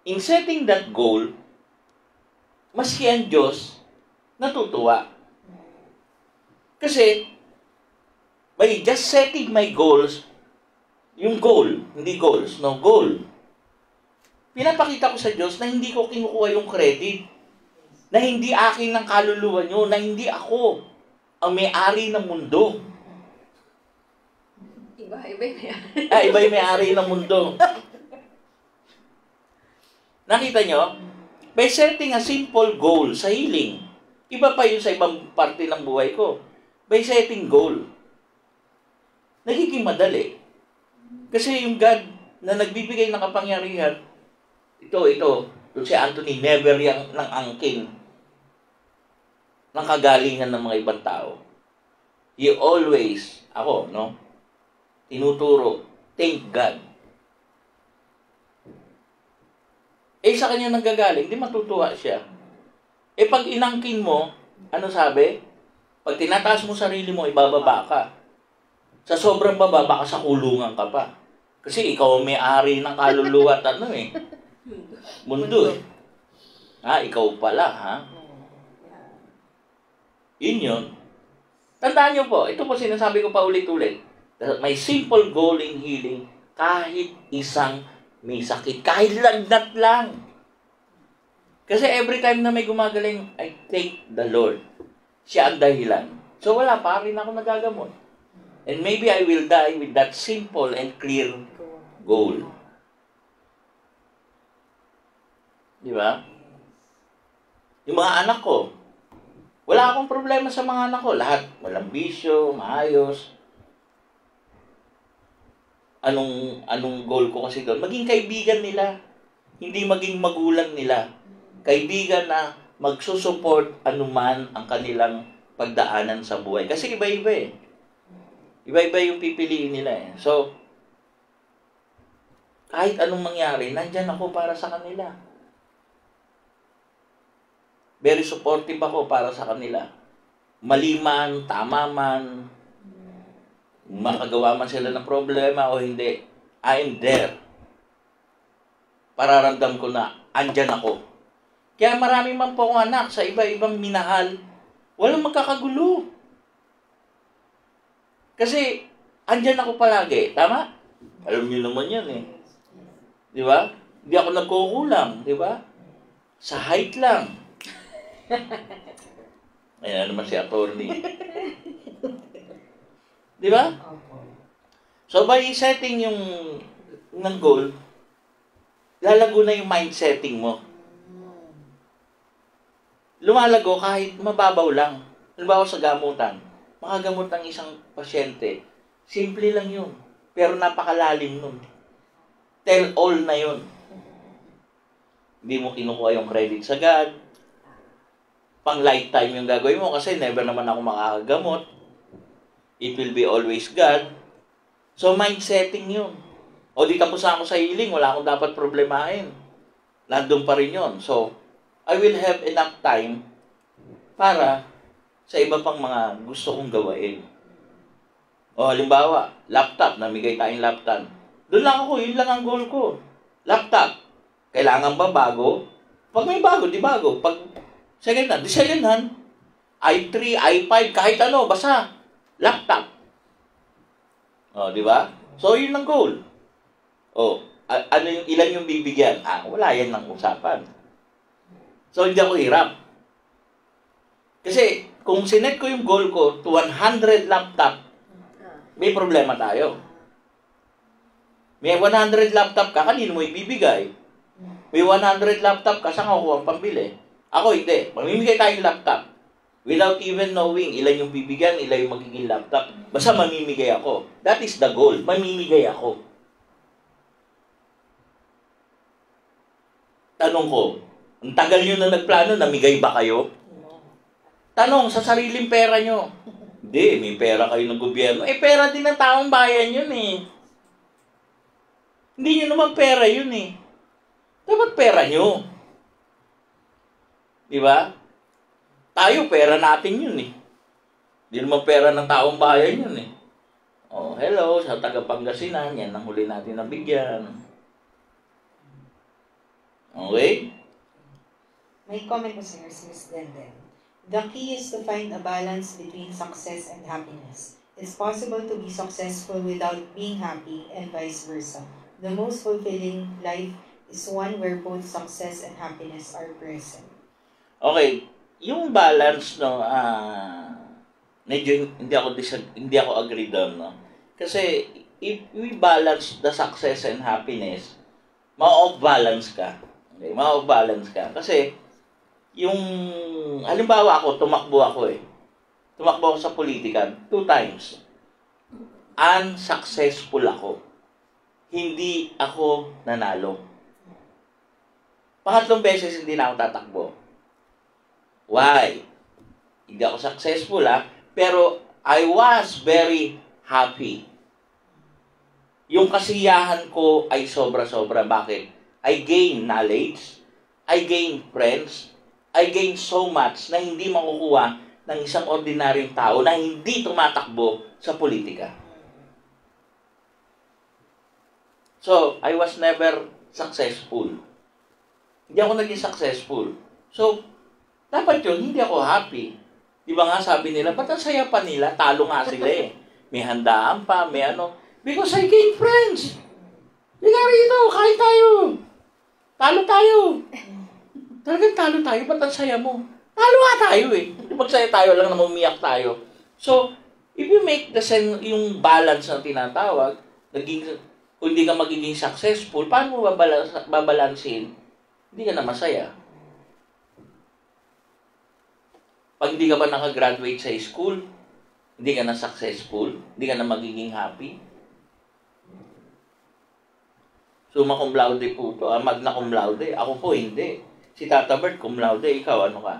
In setting that goal, maski ang Diyos, natutuwa. Kasi, by just setting my goals, yung goal, hindi goals, no, goal. Pinapakita ko sa Diyos na hindi ko kinukuha yung credit. Na hindi akin ng kaluluwa nyo, na hindi ako ang may-ari ng mundo. Iba yung may-ari. Iba yung may-ari ng mundo. Nakita nyo? By setting a simple goal sa healing, iba pa yun sa ibang parte ng buhay ko. By setting goal, nagiging madali. Kasi yung God na nagbibigay ng kapangyarihan, ito, si Anthony, never yang ng angkin ng kagalingan ng mga ibang tao. He always, tinuturo, thank God. sa kanya nanggagaling, di matutuwa siya. Pag inangkin mo, ano sabi? Pag tinataas mo sarili mo, ibababa ka. Sa sobrang baba, baka sa kulungan ka pa. Kasi ikaw ang may-ari ng kaluluwa at mundo eh. Ikaw pala, ha? Yun. Tandaan nyo po, ito po sinasabi ko pa ulit-ulit. May simple goal in healing, kahit isang may sakit, kahit lagnat lang. Kasi every time na may gumagaling, I thank the Lord. Siya ang dahilan. So wala pa rin ako nagagamot. And maybe I will die with that simple and clear goal. Di ba? Yung mga anak ko, wala akong problema sa mga anak ko. Lahat, walang bisyo, maayos. Anong goal ko kasi doon? Maging kaibigan nila. Hindi maging magulang nila. Kaibigan na magsusupport anuman ang kanilang pagdaanan sa buhay. Kasi iba-iba eh. Iba-iba yung pipiliin nila eh. So, kahit anong mangyari, nandyan ako para sa kanila. Very supportive ako para sa kanila. Mali man, tama man, makagawa man sila ng problema o hindi, I am there. Pararamdam ko na andyan ako. Kaya marami man po akong anak sa iba-ibang minahal, walang magkakagulo. Kasi andyan ako palagi, tama? Alam niyo naman yan eh. Di ba? Hindi ako nagkukulang, di ba? Sa height lang. Ayan naman si attorney. Di ba? So by setting yung ng goal, lalago na yung mind setting mo. Lumalago kahit mababaw lang. Halimbawa sa gamutan, makagamot ng isang pasyente, simple lang yun. Pero napakalalim nun. Tell all na yun. Hindi mo kinukuha yung credit sa God. Pang lifetime yung gagawin mo kasi never naman ako makakagamot. It will be always God. So, mind setting yun. O di tapos ako sa healing, wala akong dapat problemahin. Nandun pa rin yun. So, I will have enough time para sa iba pang mga gusto kong gawain. O halimbawa, laptop, namigay tayong laptop. Doon lang ako, yun lang ang goal ko. Laptop. Kailangan ba bago? Pag may bago, di bago. Pag second hand, di second hand. i3, i5, kahit ano, basta laptop. O, di ba? So, yun ang goal. O, ilan yung bibigyan? Wala yan ng usapan. So, hindi ako hirap. Kasi, kung sinet ko yung goal ko to 100 laptop, may problema tayo. May 100 laptop ka, kanino mo ibibigay? May 100 laptop ka, saan ako ang pambili? Ako hindi. Mamimigay tayong laptop. Without even knowing ilan yung bibigyan, ilan yung magiging laptop. Basta mamimigay ako. That is the goal. Mamimigay ako. Tanong ko, ang tagal nyo na nagplano, namigay ba kayo? Tanong, sa sariling pera nyo. Hindi, may pera kayo ng gobyerno. Pera din ng taong bayan yun eh. Hindi nyo naman pera yun eh. Dapat pera nyo. Di ba? Tayo, pera natin yun eh. Hindi naman pera ng taong bayan yun eh. Oh, hello, sa taga Pangasinan, yan ang huli natin nabigyan. Okay? May comment po sa Miss Denden. The key is to find a balance between success and happiness. It's possible to be successful without being happy and vice versa. The most fulfilling life is one where both success and happiness are present. Okay, yung balance no, medyo hindi ako agree doon, no. Kasi if we balance the success and happiness, ma-off balance ka. Okay, ma-off balance ka kasi yung halimbawa tumakbo ako sa politika 2 times. Unsuccessful ako. Hindi ako nanalo. Pangatlong beses hindi na ako tatakbo. Why? Hindi ako successful pero I was very happy. Yung kasiyahan ko ay sobra-sobra. Bakit? I gain knowledge, I gain friends, I gain so much na hindi makukuha ng isang ordinaryong tao na hindi tumatakbo sa politika. So, I was never successful. Hindi ako naging successful. So, dapat yun, hindi ako happy. Di ba nga sabi nila, ba't ang saya pa nila? Talo nga sila eh. May handaan pa, may ano. Because I gain friends. Liga rito, kain tayo. Talo tayo. Talagang talo tayo, ba't ang saya mo? Talo nga tayo eh. Magsaya tayo lang na umiyak tayo. So, if you make yung balance na tinatawag, kung hindi ka magiging successful, paano mo babalansin? Hindi ka na masaya. Pag hindi ka ba nakagraduate sa school, hindi ka na successful, hindi ka na magiging happy. Summa cum laude po ito, magna cum laude. Ako po hindi. Si Tata Bert cum laude, ikaw ano ka?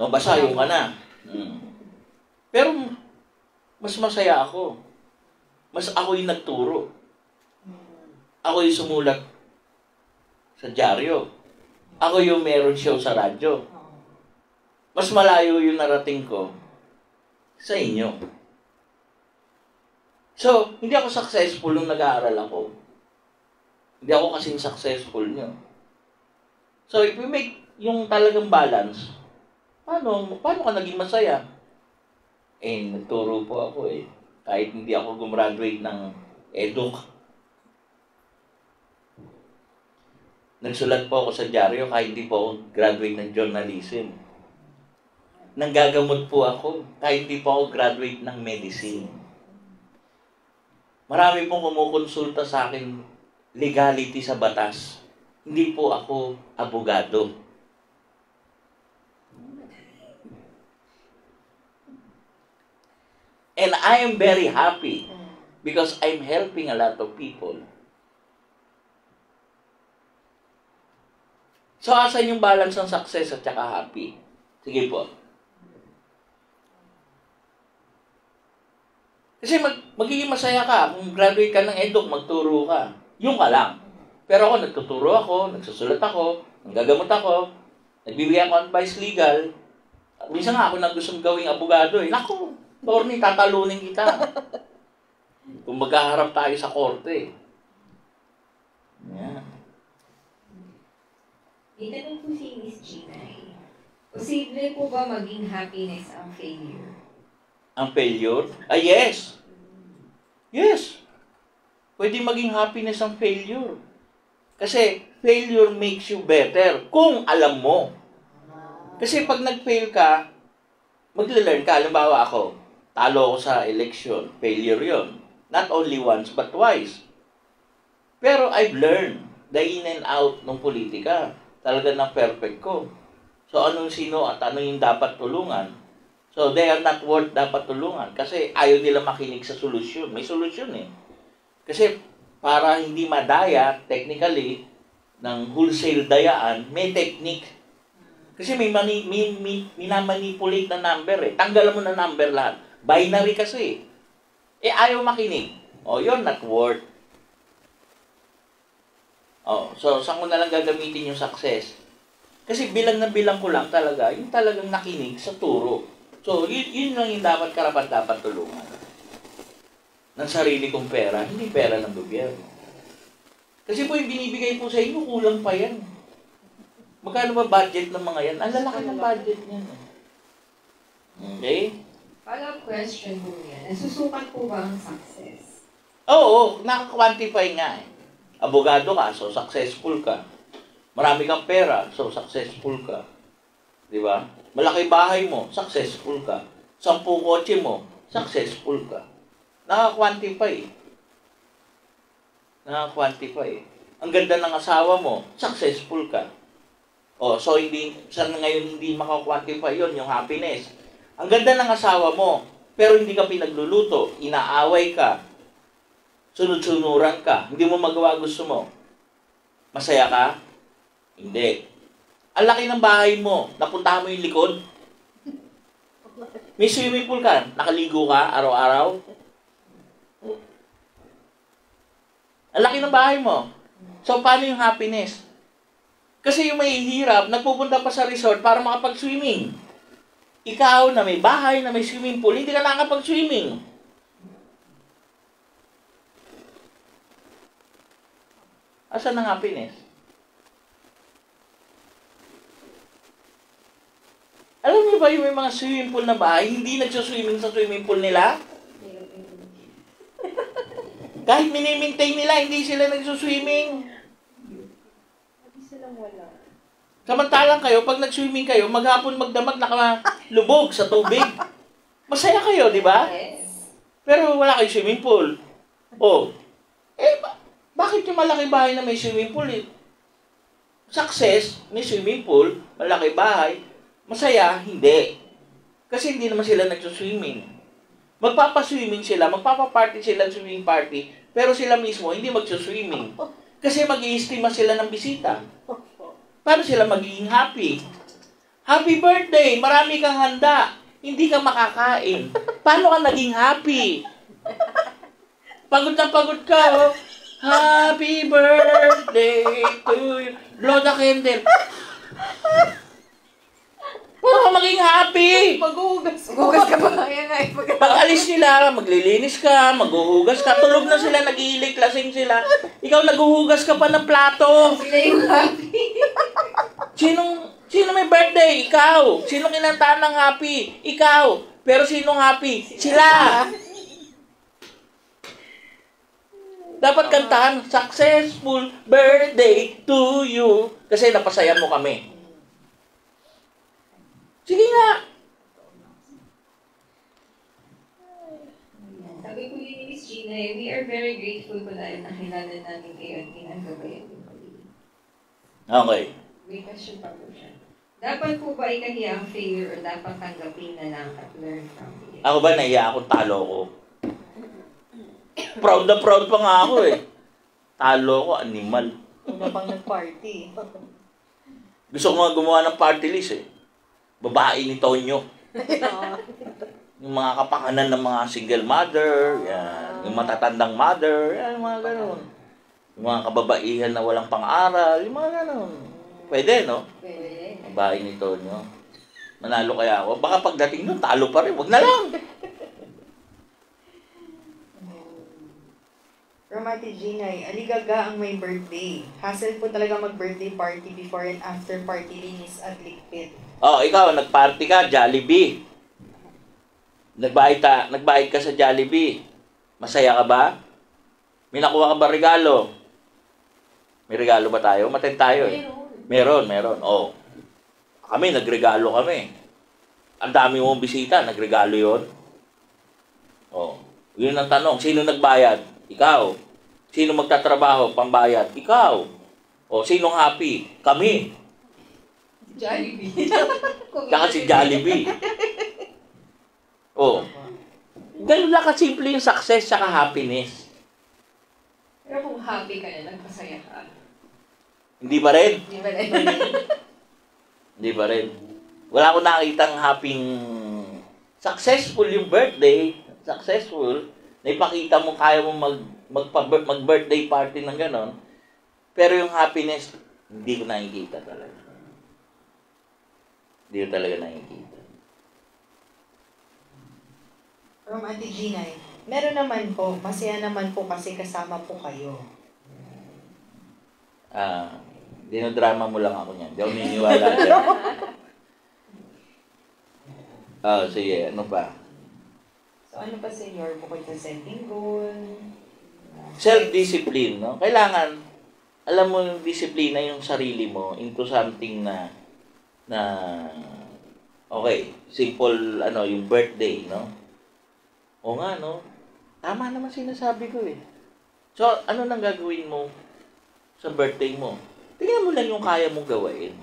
No, basayo ka na. Pero mas masaya ako. Mas ako yung nagturo. Ako yung sumulat sa dyaryo. Ako yung meron show sa radyo. Mas malayo yung narating ko sa inyo. So, hindi ako successful nung nag-aaral ako. Hindi ako kasing successful nyo. So, if we make yung talagang balance, paano ka naging masaya? Eh, nagturo po ako eh. Kahit hindi ako gumraduate ng eduk. Nagsulat po ako sa dyaryo kahit hindi po ako graduate ng journalism. Nanggagamot po ako kahit hindi po ako graduate ng medicine. Marami pong kumukonsulta sa akin legality sa batas. Hindi po ako abogado. And I am very happy because I'm helping a lot of people. So, asan yung balance ng success at saka happy? Sige po. Kasi magiging masaya ka. Kung graduate ka ng eduk, magturo ka. Yung ka lang. Pero ako, nagtuturo ako, nagsusulat ako, nanggagamot ako, nagbibigay ako advice legal. At minsan nga ako nagustong gawing abogado eh. Naku, Torny, tatalunin kita. Kung magkaharap tayo sa korte. Yeah. Itanong po si Miss Gina, posible po ba maging happiness ang failure? Ang failure? Yes. Yes. Pwede maging happiness ang failure. Kasi failure makes you better kung alam mo. Kasi pag nag-fail ka, magle-learn ka. Halimbawa ako, talo ako sa election. Failure yon. Not only once, but twice. Pero I've learned the in and out ng politika. Talaga na perfect ko. So, anong sino at ano yung dapat tulungan? So, they are not worth dapat tulungan. Kasi ayaw nila makinig sa solusyon. May solusyon eh. Kasi para hindi madaya, technically, ng wholesale dayaan, may technique. Kasi may minamanipulate na number eh. Tanggalan mo na number lahat. Binary kasi. Eh, ayaw makinig. Oh, you're not worth. Oh, so, saan ko na lang gagamitin yung success? Kasi bilang na bilang ko lang talaga, yung talagang nakinig sa turo. So, yun lang yung dapat tulungan. Ng sarili kong pera, hindi pera ng gobyerno. Kasi po yung binibigay po sa inyo, kulang pa yan. Magkano ba budget ng mga yan? Ang lalaki ng budget niyan. Okay? Follow-up question po yan. Nasusukat po ba ang success? Oo, nakakwantify nga eh. Abogado ka, so successful ka. Marami kang pera, so successful ka. Di ba? Malaki bahay mo, successful ka. 10 kotse mo, successful ka. Nakakwantify. Ang ganda ng asawa mo, successful ka. Oh, so saan ngayon hindi makakwantify yon yung happiness. Ang ganda ng asawa mo, pero hindi ka pinagluluto, inaaway ka, sunod-sunuran ka, hindi mo magawa gusto mo. Masaya ka? Hindi. Ang laki ng bahay mo, napuntahan mo yung likod. May swimming pool ka, nakaligo ka araw-araw. Ang laki ng bahay mo, So, paano yung happiness? Kasi yung mahihirap, nagpupunta pa sa resort para makapag-swimming. Ikaw na may bahay, na may swimming pool, hindi ka nakakapag-swimming. Asan ang happiness? Alam niyo ba yung may mga swimming pool na bahay, hindi nagsuswimming sa swimming pool nila? Kahit minimaintain nila, hindi sila nagsuswimming. Hindi silang wala. Samantalang kayo, pag nag-swimming kayo, maghapon magdamag nakalubog sa tubig. Masaya kayo, di ba? Yes. Pero wala kayo swimming pool. Oh, bakit yung malaki bahay na may swimming pool? Success, may swimming pool, malaki bahay. Masaya, hindi. Kasi hindi naman sila nagsuswimming. Magpapaswimming sila, magpapaparty sila ng swimming party, pero sila mismo hindi magsuswimming. Kasi mag-i-estima sila ng bisita. Paano sila magiging happy? Happy birthday! Marami kang handa. Hindi ka makakain. Paano ka naging happy? Pagod na pagod ka, oh. Happy birthday to you. Blow the candle. Paano ka maging happy? Maghuhugas. Hugas ka ba? Ayan nga. Pag alis nila, maglilinis ka, maghuhugas ka, tulog na sila, nag-iilik, lasing sila. Ikaw naghuhugas ka pa ng plato. Sila yung happy. Sino may birthday? Ikaw. Sinong kinantaan ng happy? Ikaw. Pero sinong happy? Sila. Dapat kantahan, successful birthday to you. Kasi napasaya mo kami. Sige nga. Sabi ko yun ni Miss Gina, we are very grateful po dahil nakilala namin kayo at ginagabayan niyo kami. Okay. May question pa po siya. Dapat po ba ikahiya ang failure or dapat tanggapin na lang at learn from it? Ako ba, nahiya ako, talo ko. Proud na proud pa nga ako eh. Talo ko, animal. Una pang nag-party. Gusto ko nga gumawa ng party list eh. Babae ni Tonyo. Yung mga kapakanan ng mga single mother, yan. Yung matatandang mother, yan, mga ganun. Yung mga kababaihan na walang pang-aral, yung mga ganun. Pwede, no? Pwede. Babae ni Tonyo. Manalo kaya ako. Baka pagdating nun, talo pa rin. Wag na lang. From Ate Ginay, aligaga ang may birthday. Hassle po talaga mag-birthday party before and after party linis at ligpit. Oh, ikaw, nagparty ka, Jollibee. Nagbayad ka sa Jollibee. Masaya ka ba? May nakuha ka ba regalo? May regalo ba tayo? Matin tayo eh. Meron. Oh. Kami, nagregalo kami. Ang dami mong bisita, nagregalo yon. Oh. Yun ang tanong, sino nagbayad? Ikaw. Sino magtatrabaho, pambayad? Ikaw. O, sinong happy? Kami. Jollibee. Tsaka si Jollibee. O. Ganun lang kasimple yung success tsaka happiness. Pero kung happy ka na, nagpasaya ka. Hindi ba rin? Di ba rin? Hindi ba rin? Wala akong nakitang happy successful yung birthday. Successful. Naipakita mo, kaya mo mag-birthday party ng ganon. Pero yung happiness, hindi ko nakikita talaga. Hindi ko talaga nakikita. From Ate Ginay, meron naman po, masaya naman po kasi kasama po kayo. Dinodrama mo lang ako niyan. Hindi ako niniwala dyan. Sige, ano pa? So ano pa senior, bukod sa setting goal? Self-discipline, no? Kailangan, alam mo yung disiplina yung sarili mo into something na okay, simple, yung birthday, no? O nga, no? Tama naman sinasabi ko eh. So, ano nang gagawin mo sa birthday mo? Tingnan mo lang yung kaya mong gawain.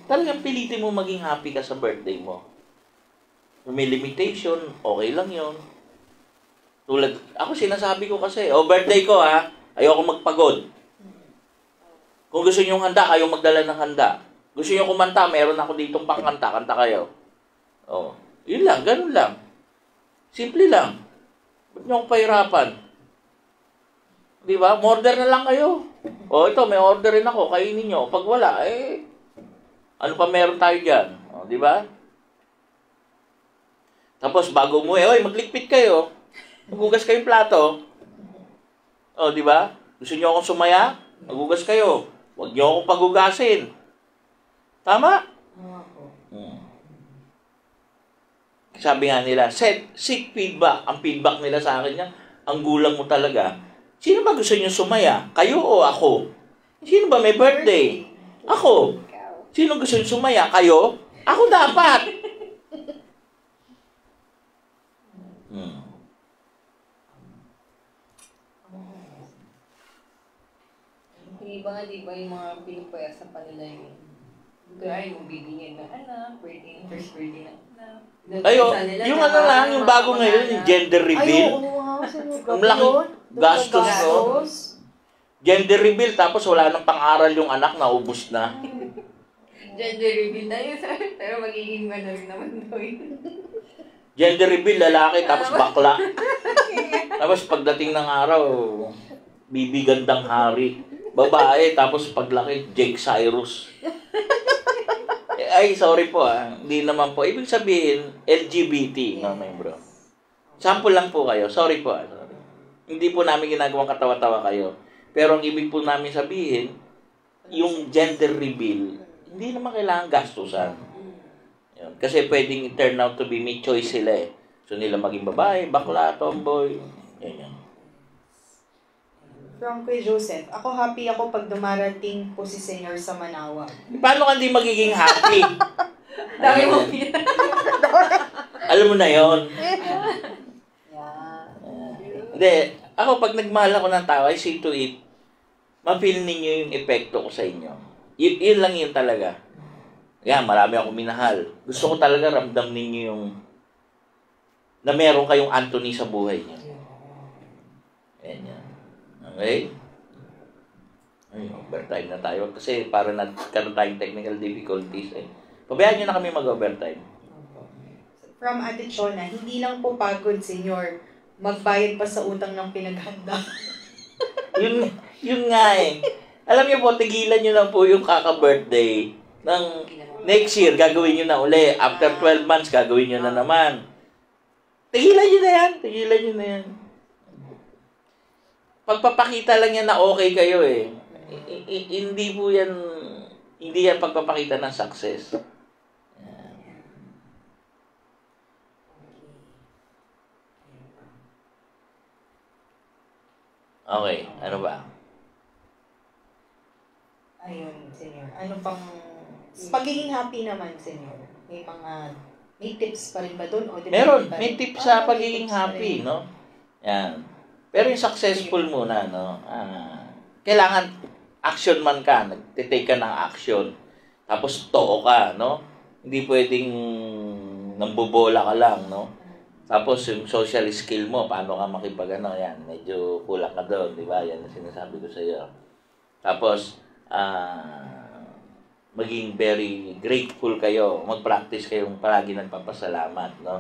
Talagang pilitin mo maging happy ka sa birthday mo. Kung may limitation, okay lang yon. Tulad, ako sinasabi ko kasi, birthday ko ayoko magpagod. Kung gusto niyo handa, kayong magdala ng handa. Gusto niyo kumanta, meron ako ditong pangkanta, kanta kayo. Yun lang, ganun lang. Simple lang. Ba't niyo akong pahirapan? Di ba? Order na lang kayo. O ito, may order rin ako. Kainin nyo. Pag wala, ano pa meron tayo dyan? O, di ba? Tapos bago umuwi, maglikpit kayo. Maghugas kayong plato. O, di ba? Gusto nyo akong sumaya? Maghugas kayo. Huwag nyo akong paghugasin. Tama? Sabi nga nila, seek feedback. Ang feedback nila sa akin yan, ang gulang mo talaga. Sino ba gusto nyo sumaya? Kayo o ako? Sino ba may birthday? Ako. Sino gusto nyo sumaya? Kayo? Ako dapat. Hindi ba nga, di ba yung mga pinupaya sa kanila yung kaya yung bibigyan ng anak, first birthday ng anak. Yung ano lang, yung bago ngayon, yung gender reveal. Ang laking gastos, no? Gender reveal, tapos wala nang pang-aral yung anak, naubos na. Gender reveal na yun, pero magiging ano rin naman daw yun. Gender reveal, lalaki, tapos bakla. Tapos pagdating ng araw, bibigandang hari. Babae, tapos paglaki, Jake Cyrus. Ay, sorry po hindi naman po. Ibig sabihin, LGBT, no, bro. Sample lang po kayo. Sorry po. Sorry. Hindi po namin ginagawang katawa-tawa kayo. Pero ang ibig po namin sabihin, yung gender reveal, hindi naman kailangan gastusan. Yun. Kasi pwedeng turn out to be may choice sila eh. So nila maging babae, bakla, tomboy. Yan. From Kuya Joseph, ako happy ako pag dumarating po si Senyor sa Manawa. Paano ka hindi magiging happy? Dami mo Alam mo na yon. Hindi. Ako, pag nagmahal ako ng tao, I see to it, ma-feel ninyo yung epekto ko sa inyo. Yun lang yun talaga. Yan, marami akong minahal. Gusto ko talaga ramdam ninyo yung na meron kayong Anthony sa buhay niyo. Yan. Okay? Ay, overtime na tayo. Kasi para nagkaroon tayong technical difficulties. Pabayaan nyo na kami mag-overtime. From Ate Chona, hindi lang po pagod, Senyor. Magbayad pa sa utang ng pinaghanda. yun nga eh. Alam niyo po, tigilan nyo lang po yung kaka-birthday ng next year, gagawin nyo na uli. After 12 months, gagawin nyo na naman. Tigilan nyo na yan. Pagpapakita lang yan na okay kayo eh. Hindi yan pagpapakita ng success. Okay, ano ba? Ayun, Senyor. Ano pang pagiging happy naman, Senyor? May tips pa rin ba doon? Meron, may tips sa pagiging happy, no? Yan. Pero yung successful muna, no? Kailangan action man ka, nagtitake ka ng action. Tapos too ka, no? Hindi pwedeng nambobola ka lang, no? Tapos yung social skill mo, paano ka yan, medyo kulang ka doon, di ba? Yan ang sinasabi ko sa iyo. Tapos, maging very grateful kayo, mag-practice kayong palagi nagpapasalamat, no?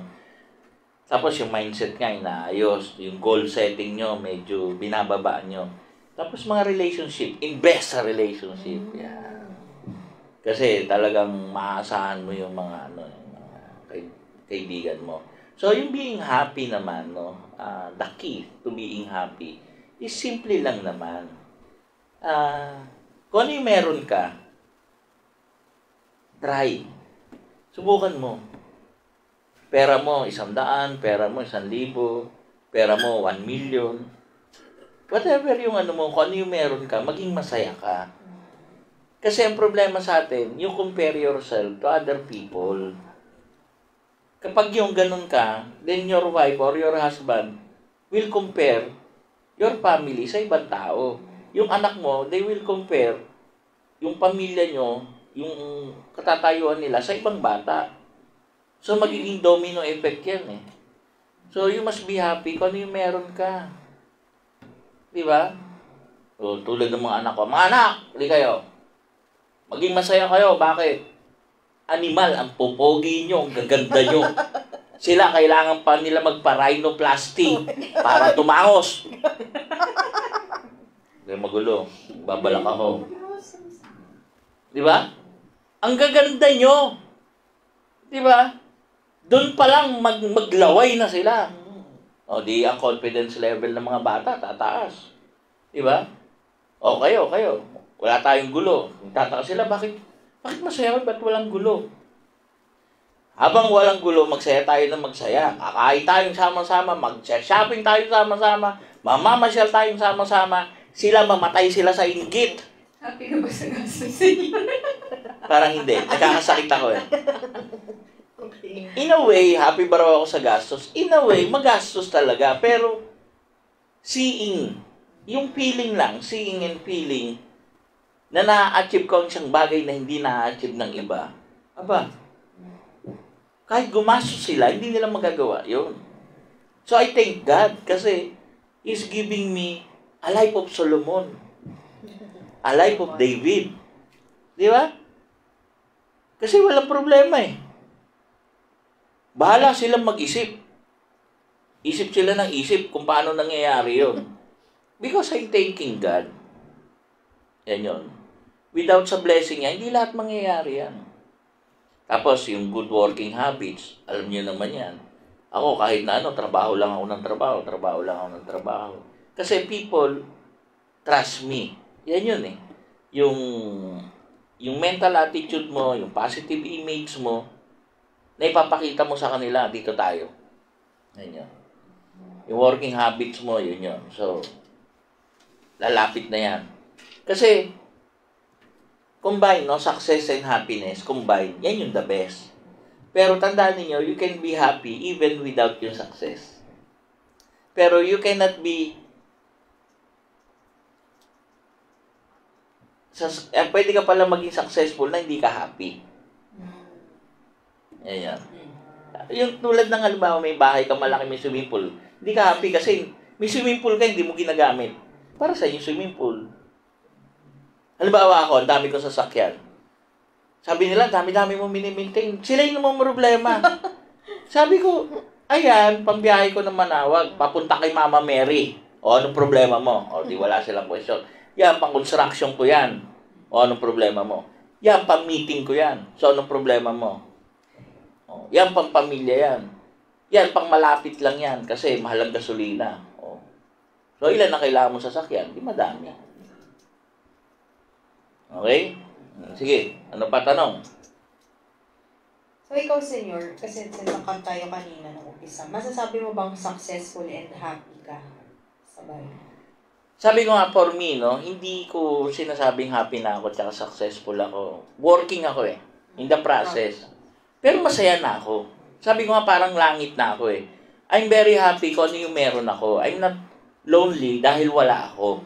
Tapos yung mindset nga, inaayos. Yung goal setting nyo, medyo binababa nyo. Tapos mga relationship, invest sa relationship. Yan. Kasi talagang maaasahan mo yung mga, kaibigan mo. So, yung being happy naman, no? The key to being happy is simple lang naman. Kung ano yung meron ka, try. Subukan mo. Pera mo, 100, pera mo, 1,000, pera mo, 1 million. Whatever yung ano mo, kung ano yung meron ka, maging masaya ka. Kasi ang problema sa atin, you compare yourself to other people. Kapag yung ganun ka, then your wife or your husband will compare your family sa ibang tao. Yung anak mo, they will compare yung pamilya nyo, yung katatayuan nila sa ibang bata. So, magiging domino effect yan eh. So, you must be happy kung ano yung meron ka. Di ba? So, tulad ng mga anak ko. Mga anak, hindi kayo. Maging masaya kayo. Bakit? Animal, ang popogi nyo, ang gaganda nyo. Sila, kailangan pa nila magpa-rhinoplasty para tumangos. Kaya magulo. Babalak ako. Di ba? Ang gaganda nyo. Di ba? Doon pa lang maglaway na sila. O di ang confidence level ng mga bata tataas. Di ba? O kayo. Wala tayong gulo. Tataka sila, bakit masaya ko? Ba't walang gulo? Habang walang gulo, magsaya tayo ng magsaya. Kakain tayong sama-sama, mag-shopping tayo sama-sama, mamamasyal tayong sama-sama. Sila mamatay sila sa inggit. Happy ka ba sa gastos niya? Parang hindi. Nagkakasakit ako eh. Okay. In a way, happy ba raw ako sa gastos? In a way, magastos talaga. Pero, yung feeling lang, seeing and feeling, na na-achieve ko ang isang bagay na hindi na-achieve ng iba. Aba, kahit gumastos sila, hindi nila magagawa yun. So, I thank God kasi He's giving me a life of Solomon. A life of David. Di ba? Kasi walang problema eh. Bahala silang mag-isip. Isip sila ng isip kung paano nangyayari yun. Because I'm thanking God. Yan yun. Without sa blessing niya, hindi lahat mangyayari yan. Tapos, yung good working habits, alam niyo naman yan. Ako, kahit na trabaho lang ako ng trabaho. Kasi people trust me. Yan yun eh. Yung mental attitude mo, yung positive image mo, na ipapakita mo sa kanila, dito tayo. Yan yun. Yung working habits mo, yun yun. So, lalapit na yan. Kasi, combine, success and happiness, combine, yan yung the best. Pero tandaan niyo, you can be happy even without your success. Pero you cannot be, pwede ka pala maging successful na hindi ka happy. Yan. Yung tulad ng halimbawa, may bahay ka malaki, may swimming pool. Hindi ka happy kasi may swimming pool ka, hindi mo ginagamit. Para sa yung swimming pool. Halimbawa ako, ang dami kong sasakyan. Sabi nila, dami-dami mo minimaintain. Sila yung namang problema. Sabi ko, ayan, pambiyahe ko ng Manawag, papunta kay Mama Mary. O, anong problema mo? O, di wala silang question. Yan, pang-construction ko yan. O, anong problema mo? Yan, pang-meeting ko yan. So, anong problema mo? O, yan, pang-pamilya yan. Yan, pang-malapit lang yan kasi mahal ang gasolina. O. So, ilan na kailangan mo sasakyan? Di madami. Okay? Sige, ano pa tanong? So, ikaw, Senyor, kasi sinakant tayo kanina ng umpisa, masasabi mo bang successful and happy ka sa bahay? Sabi ko nga, for me, hindi ko sinasabing happy na ako at successful ako. Working ako eh, in the process. Pero masaya na ako. Sabi ko nga, parang langit na ako eh. I'm very happy kung ano yung meron ako. I'm not lonely dahil wala ako.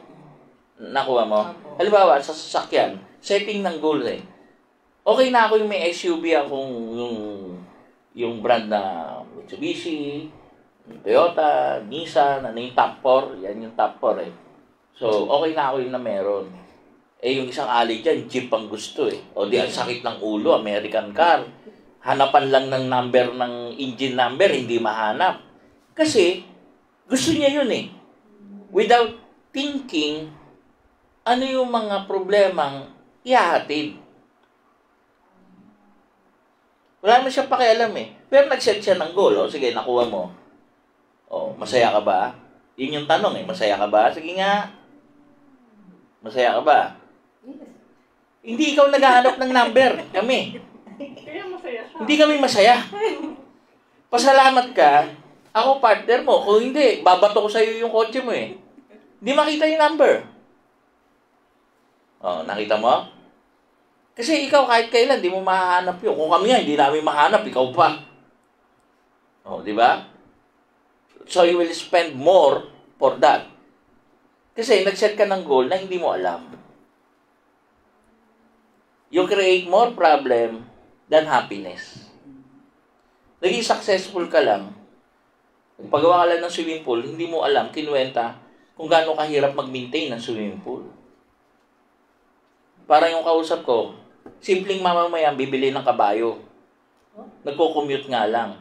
Nakuha mo? Halimbawa, sa sasakyan, setting ng goal eh. Okay na ako yung may SUV akong yung brand na Mitsubishi, Toyota, Nissan, yung top 4. Yan yung top 4 eh. So, okay na ako yung na meron. Eh, yung isang ali dyan, Jeep ang gusto eh. O di, ang sakit ng ulo, American car. Hanapan lang ng number ng engine number, hindi mahanap. Kasi, gusto niya yun eh. Without thinking, ano yung mga problemang ihahatid. Wala naman siya pakialam eh. Pero nag-set siya ng goal. O, sige, nakuha mo. O, masaya ka ba? Yun yung tanong eh. Masaya ka ba? Sige nga. Masaya ka ba? Yes. Hindi ikaw naghahanap ng number. Kami. Kaya masaya siya. Hindi kami masaya. Pasalamat ka. Ako partner mo. Kung hindi, babato ko sa'yo yung kotse mo eh. Hindi makita yung number. Oh, nakita mo? Kasi ikaw kahit kailan, di mo mahanap yun. Kung kami nga, hindi namin mahanap, ikaw pa. Oh, di ba? So, you will spend more for that. Kasi nag-set ka ng goal na hindi mo alam. You create more problem than happiness. Naging successful ka lang. Paggawa ka lang ng swimming pool, hindi mo alam, kinuwenta, kung gaano kahirap mag-maintain ng swimming pool. Para yung kausap ko, simpleng mamamayan, bibili ng kabayo. Nagko-commute nga lang.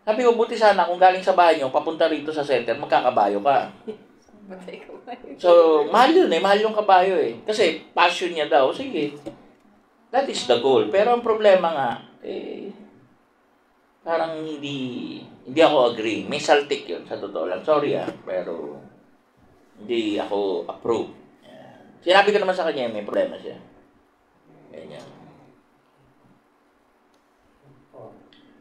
Sabi ko, buti sana kung galing sa bahay nyo, papunta rito sa center, magkakabayo ka. Patay ka ba? So, mahal yun eh. Mahal yung kabayo eh. Kasi passion niya daw. Sige. That is the goal. Pero ang problema nga, parang hindi ako agree. May saltik yun, sa totoo lang. Sorry pero hindi ako approve. Sinabi ko naman sa kanya, may problema siya. Ganyan.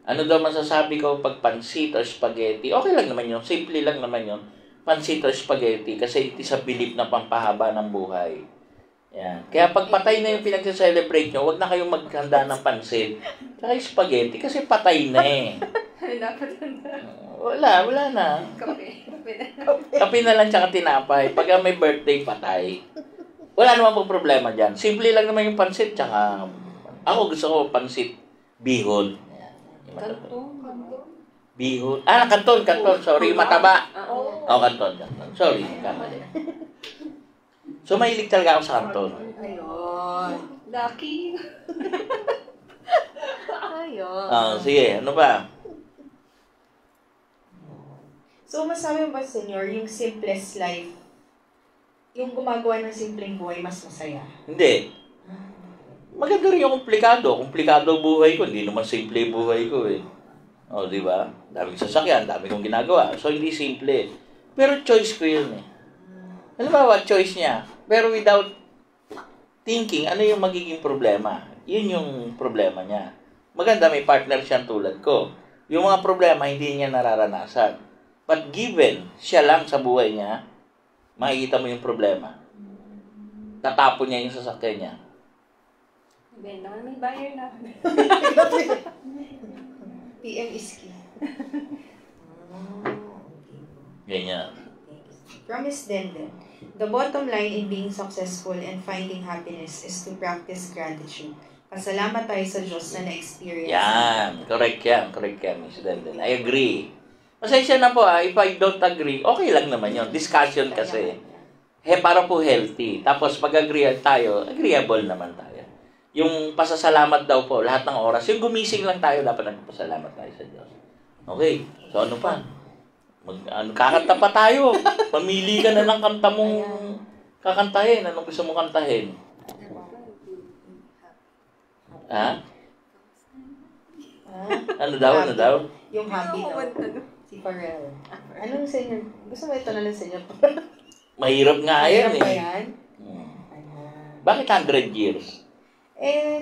Ano daw masasabi ko pag pansit o spaghetti? Okay lang naman yun. Simple lang naman yun. Pansit o spaghetti kasi it is a belief na pampahaba ng buhay. Yan. Kaya pag patay na yung pinag-celebrate nyo, huwag na kayong maghanda ng pansit. Saka spaghetti kasi patay na eh. Dapat handa. Wala na. Kape. Kape na lang tsaka tinapay. Pag may birthday, patay. Wala naman pong problema dyan. Simple lang naman yung pansit tsaka ako gusto ko pansit bihon. Bihon. Kanton. Sorry, mataba. Kanton. Sorry, kamali. So, mahilig talaga ako sa kanton. Ayun. Lucky. Ayun. Sige, ano ba? So, masabi mo ba, Senyor, yung simplest life, yung gumagawa ng simpleng buhay, mas masaya? Hindi. Maganda rin yung komplikado. Komplikado ang buhay ko. Hindi naman simple yung buhay ko eh. Di ba? Daming sasakyan, dami kong ginagawa. So, hindi simple. Pero choice ko yun eh. Alam ba, choice niya? Pero without thinking, ano yung magiging problema? Yun yung problema niya. Maganda, may partner siyang tulad ko. Yung mga problema, hindi niya nararanasan. But given, siya lang sa buhay niya, makikita mo yung problema. Tatapon niya yung sasakyan niya. Benda ka, may buyer na. PM is key. Ganyan. Promise Denden. The bottom line in being successful and finding happiness is to practice gratitude. Pasalamat tayo sa Diyos na na-experience. Yan. Correct yan, Miss Denden. I agree. Pasensya na po if I don't agree, okay lang naman yun. Discussion kasi. Para po healthy. Tapos pag-agree tayo, agreeable naman tayo. Yung pasasalamat daw po, lahat ng oras. Yung gumising lang tayo, dapat nagpasalamat tayo sa Diyos. Okay. So ano pa? Kakanta pa tayo. Pamili ka na ng kanta mong kakantahin. Anong gusto mong kantahin? Ha? Ano daw? Yung happy daw. Si Pharrell. Anong senior? Gusto mo ito na lang senior? Mahirap nga yan Mahirap ba eh. yan? Bakit 100 years?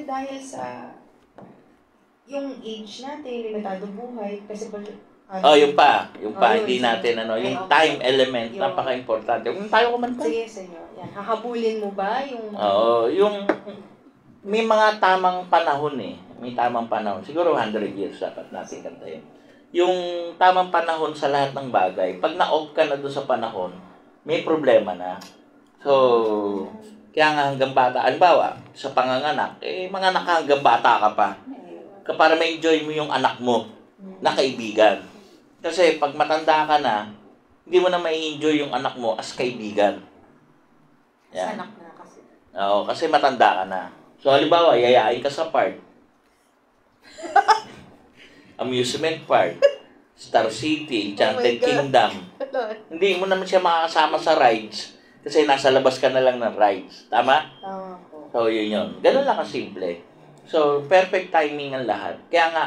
Dahil sa yung age natin, limitado buhay, kasi yung pa, hindi natin, yung time element, napaka-importante. Kung tayo kumanta. Sige, senyor. Yan. Hahabulin mo ba yung... yung may mga tamang panahon eh. May tamang panahon. Siguro 100 years dapat natin kantayin. Yung tamang panahon sa lahat ng bagay, pag na-off ka na doon sa panahon, may problema na. So, kaya nga hanggang bata, halimbawa, sa panganganak, manganak ka hanggang bata ka pa. Para ma-enjoy mo yung anak mo na kaibigan. Kasi pag matanda ka na, hindi mo na ma-enjoy yung anak mo as kaibigan. Yan. Anak na kasi. Oo, kasi matanda ka na. So, halimbawa, yayain ka sa park. Amusement park. Star City, Enchanted Kingdom. Hindi mo naman siya makakasama sa rides. Kasi nasa labas ka na lang ng rides. Tama? Tama po. So, yun. Ganun lang kasimple. So, perfect timing ang lahat. Kaya nga,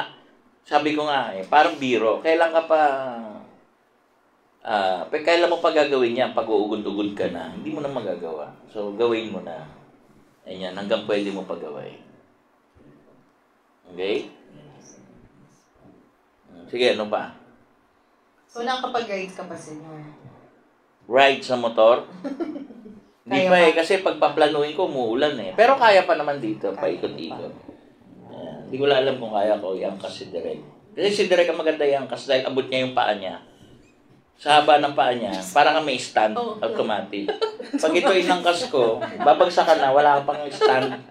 sabi ko nga parang biro. Kailan ka pa, kailan mo pa gagawin yan? Pag uugod-ugod ka na, hindi mo na magagawa. So, gawin mo na. Ayan, hanggang pwede mo pagawin. Okay? Sige, ano pa? So, nakapag-ride ka pa, senyor? Ride sa motor? Hindi pa kasi pagpaplanuhin ko, umuulan eh. Pero kaya pa naman dito, paikot-ikot. Hindi ko lang alam kung kaya ko i-angkas si Derek. Kasi si Derek ang maganda i-angkas dahil abot niya yung paa niya. Sa haba ng paa niya, parang may stand, automatic. Pag ito inangkas ko, babagsakan na, wala ka pang stand.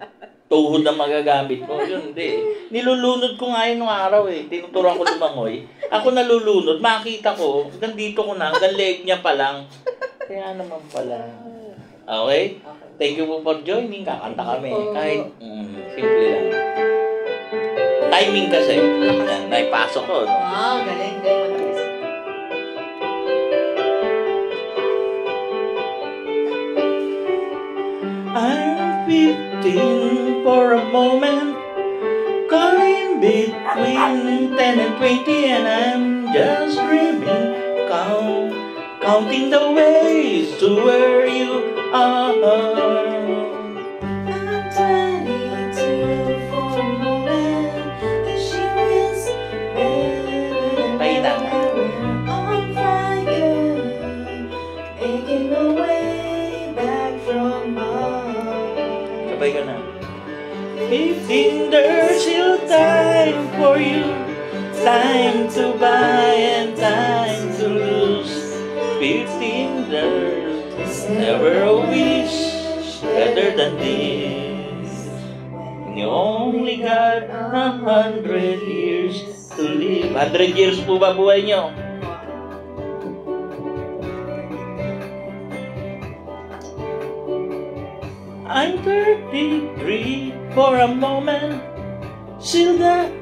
Tuhod na magagamit mo. Yun, hindi. Nilulunod ko nga yun nung araw eh. Tinuturuan ko lumangoy. Ako nalulunod, makita ko, hanggang dito ko na, hanggang leg niya pa lang. Kaya naman pala. Okay? Thank you po for joining. Kakanta kami. Kahit simple lang. Timing kasi. Naipasok ko. No? Wow, galing. 15 for a moment, caught in between 10 and 20, and I'm just dreaming, counting the ways to where you are. I'm 22 for a moment. The ship is Mahina. on fire, making my way back from home. Sabay ka na. 15, there's still time for you, time to buy and time to lose. 15, there's never a wish better than this. You only got 100 years to live. 100 years po ba buhay nyo? I'm 33 for a moment, still the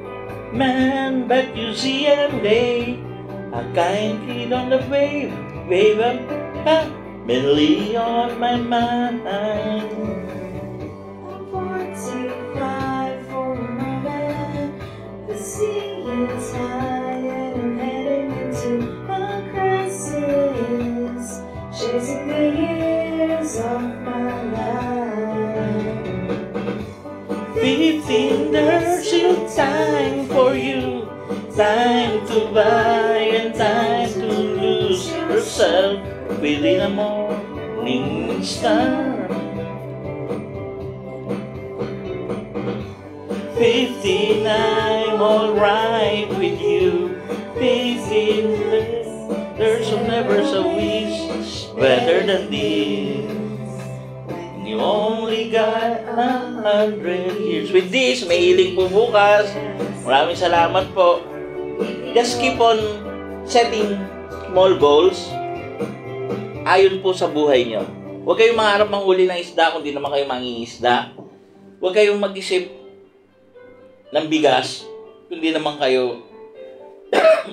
man, but you see every day a kind kid on the wave up, family on my mind. I'm 45 for a moment. The sea is high and I'm heading into a crisis, chasing the years of my life. 15, there's still time for you, time to buy and time to lose yourself within a morning star. 15, I'm alright with you. 15, there's never a wish better than this. You only got 100 years. With this, may hiling po bukas. Maraming salamat po. Just keep on setting small goals ayon po sa buhay nyo. Huwag kayong mangarap manghuli ng isda kung di naman kayo mangingisda. Huwag kayong mag-isip ng bigas kung di naman kayo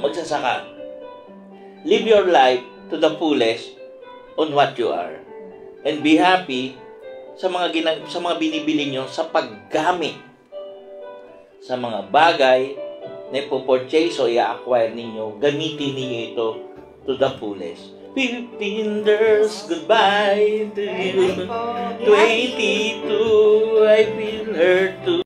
magsasaka. Live your life to the fullest on what you are. And be happy sa mga binibili nyo sa paggamit sa mga bagay na ipopurchase o i-acquire ninyo. Gamitin ninyo ito to the fullest. 15 years, goodbye to you. 22, I feel hurt too.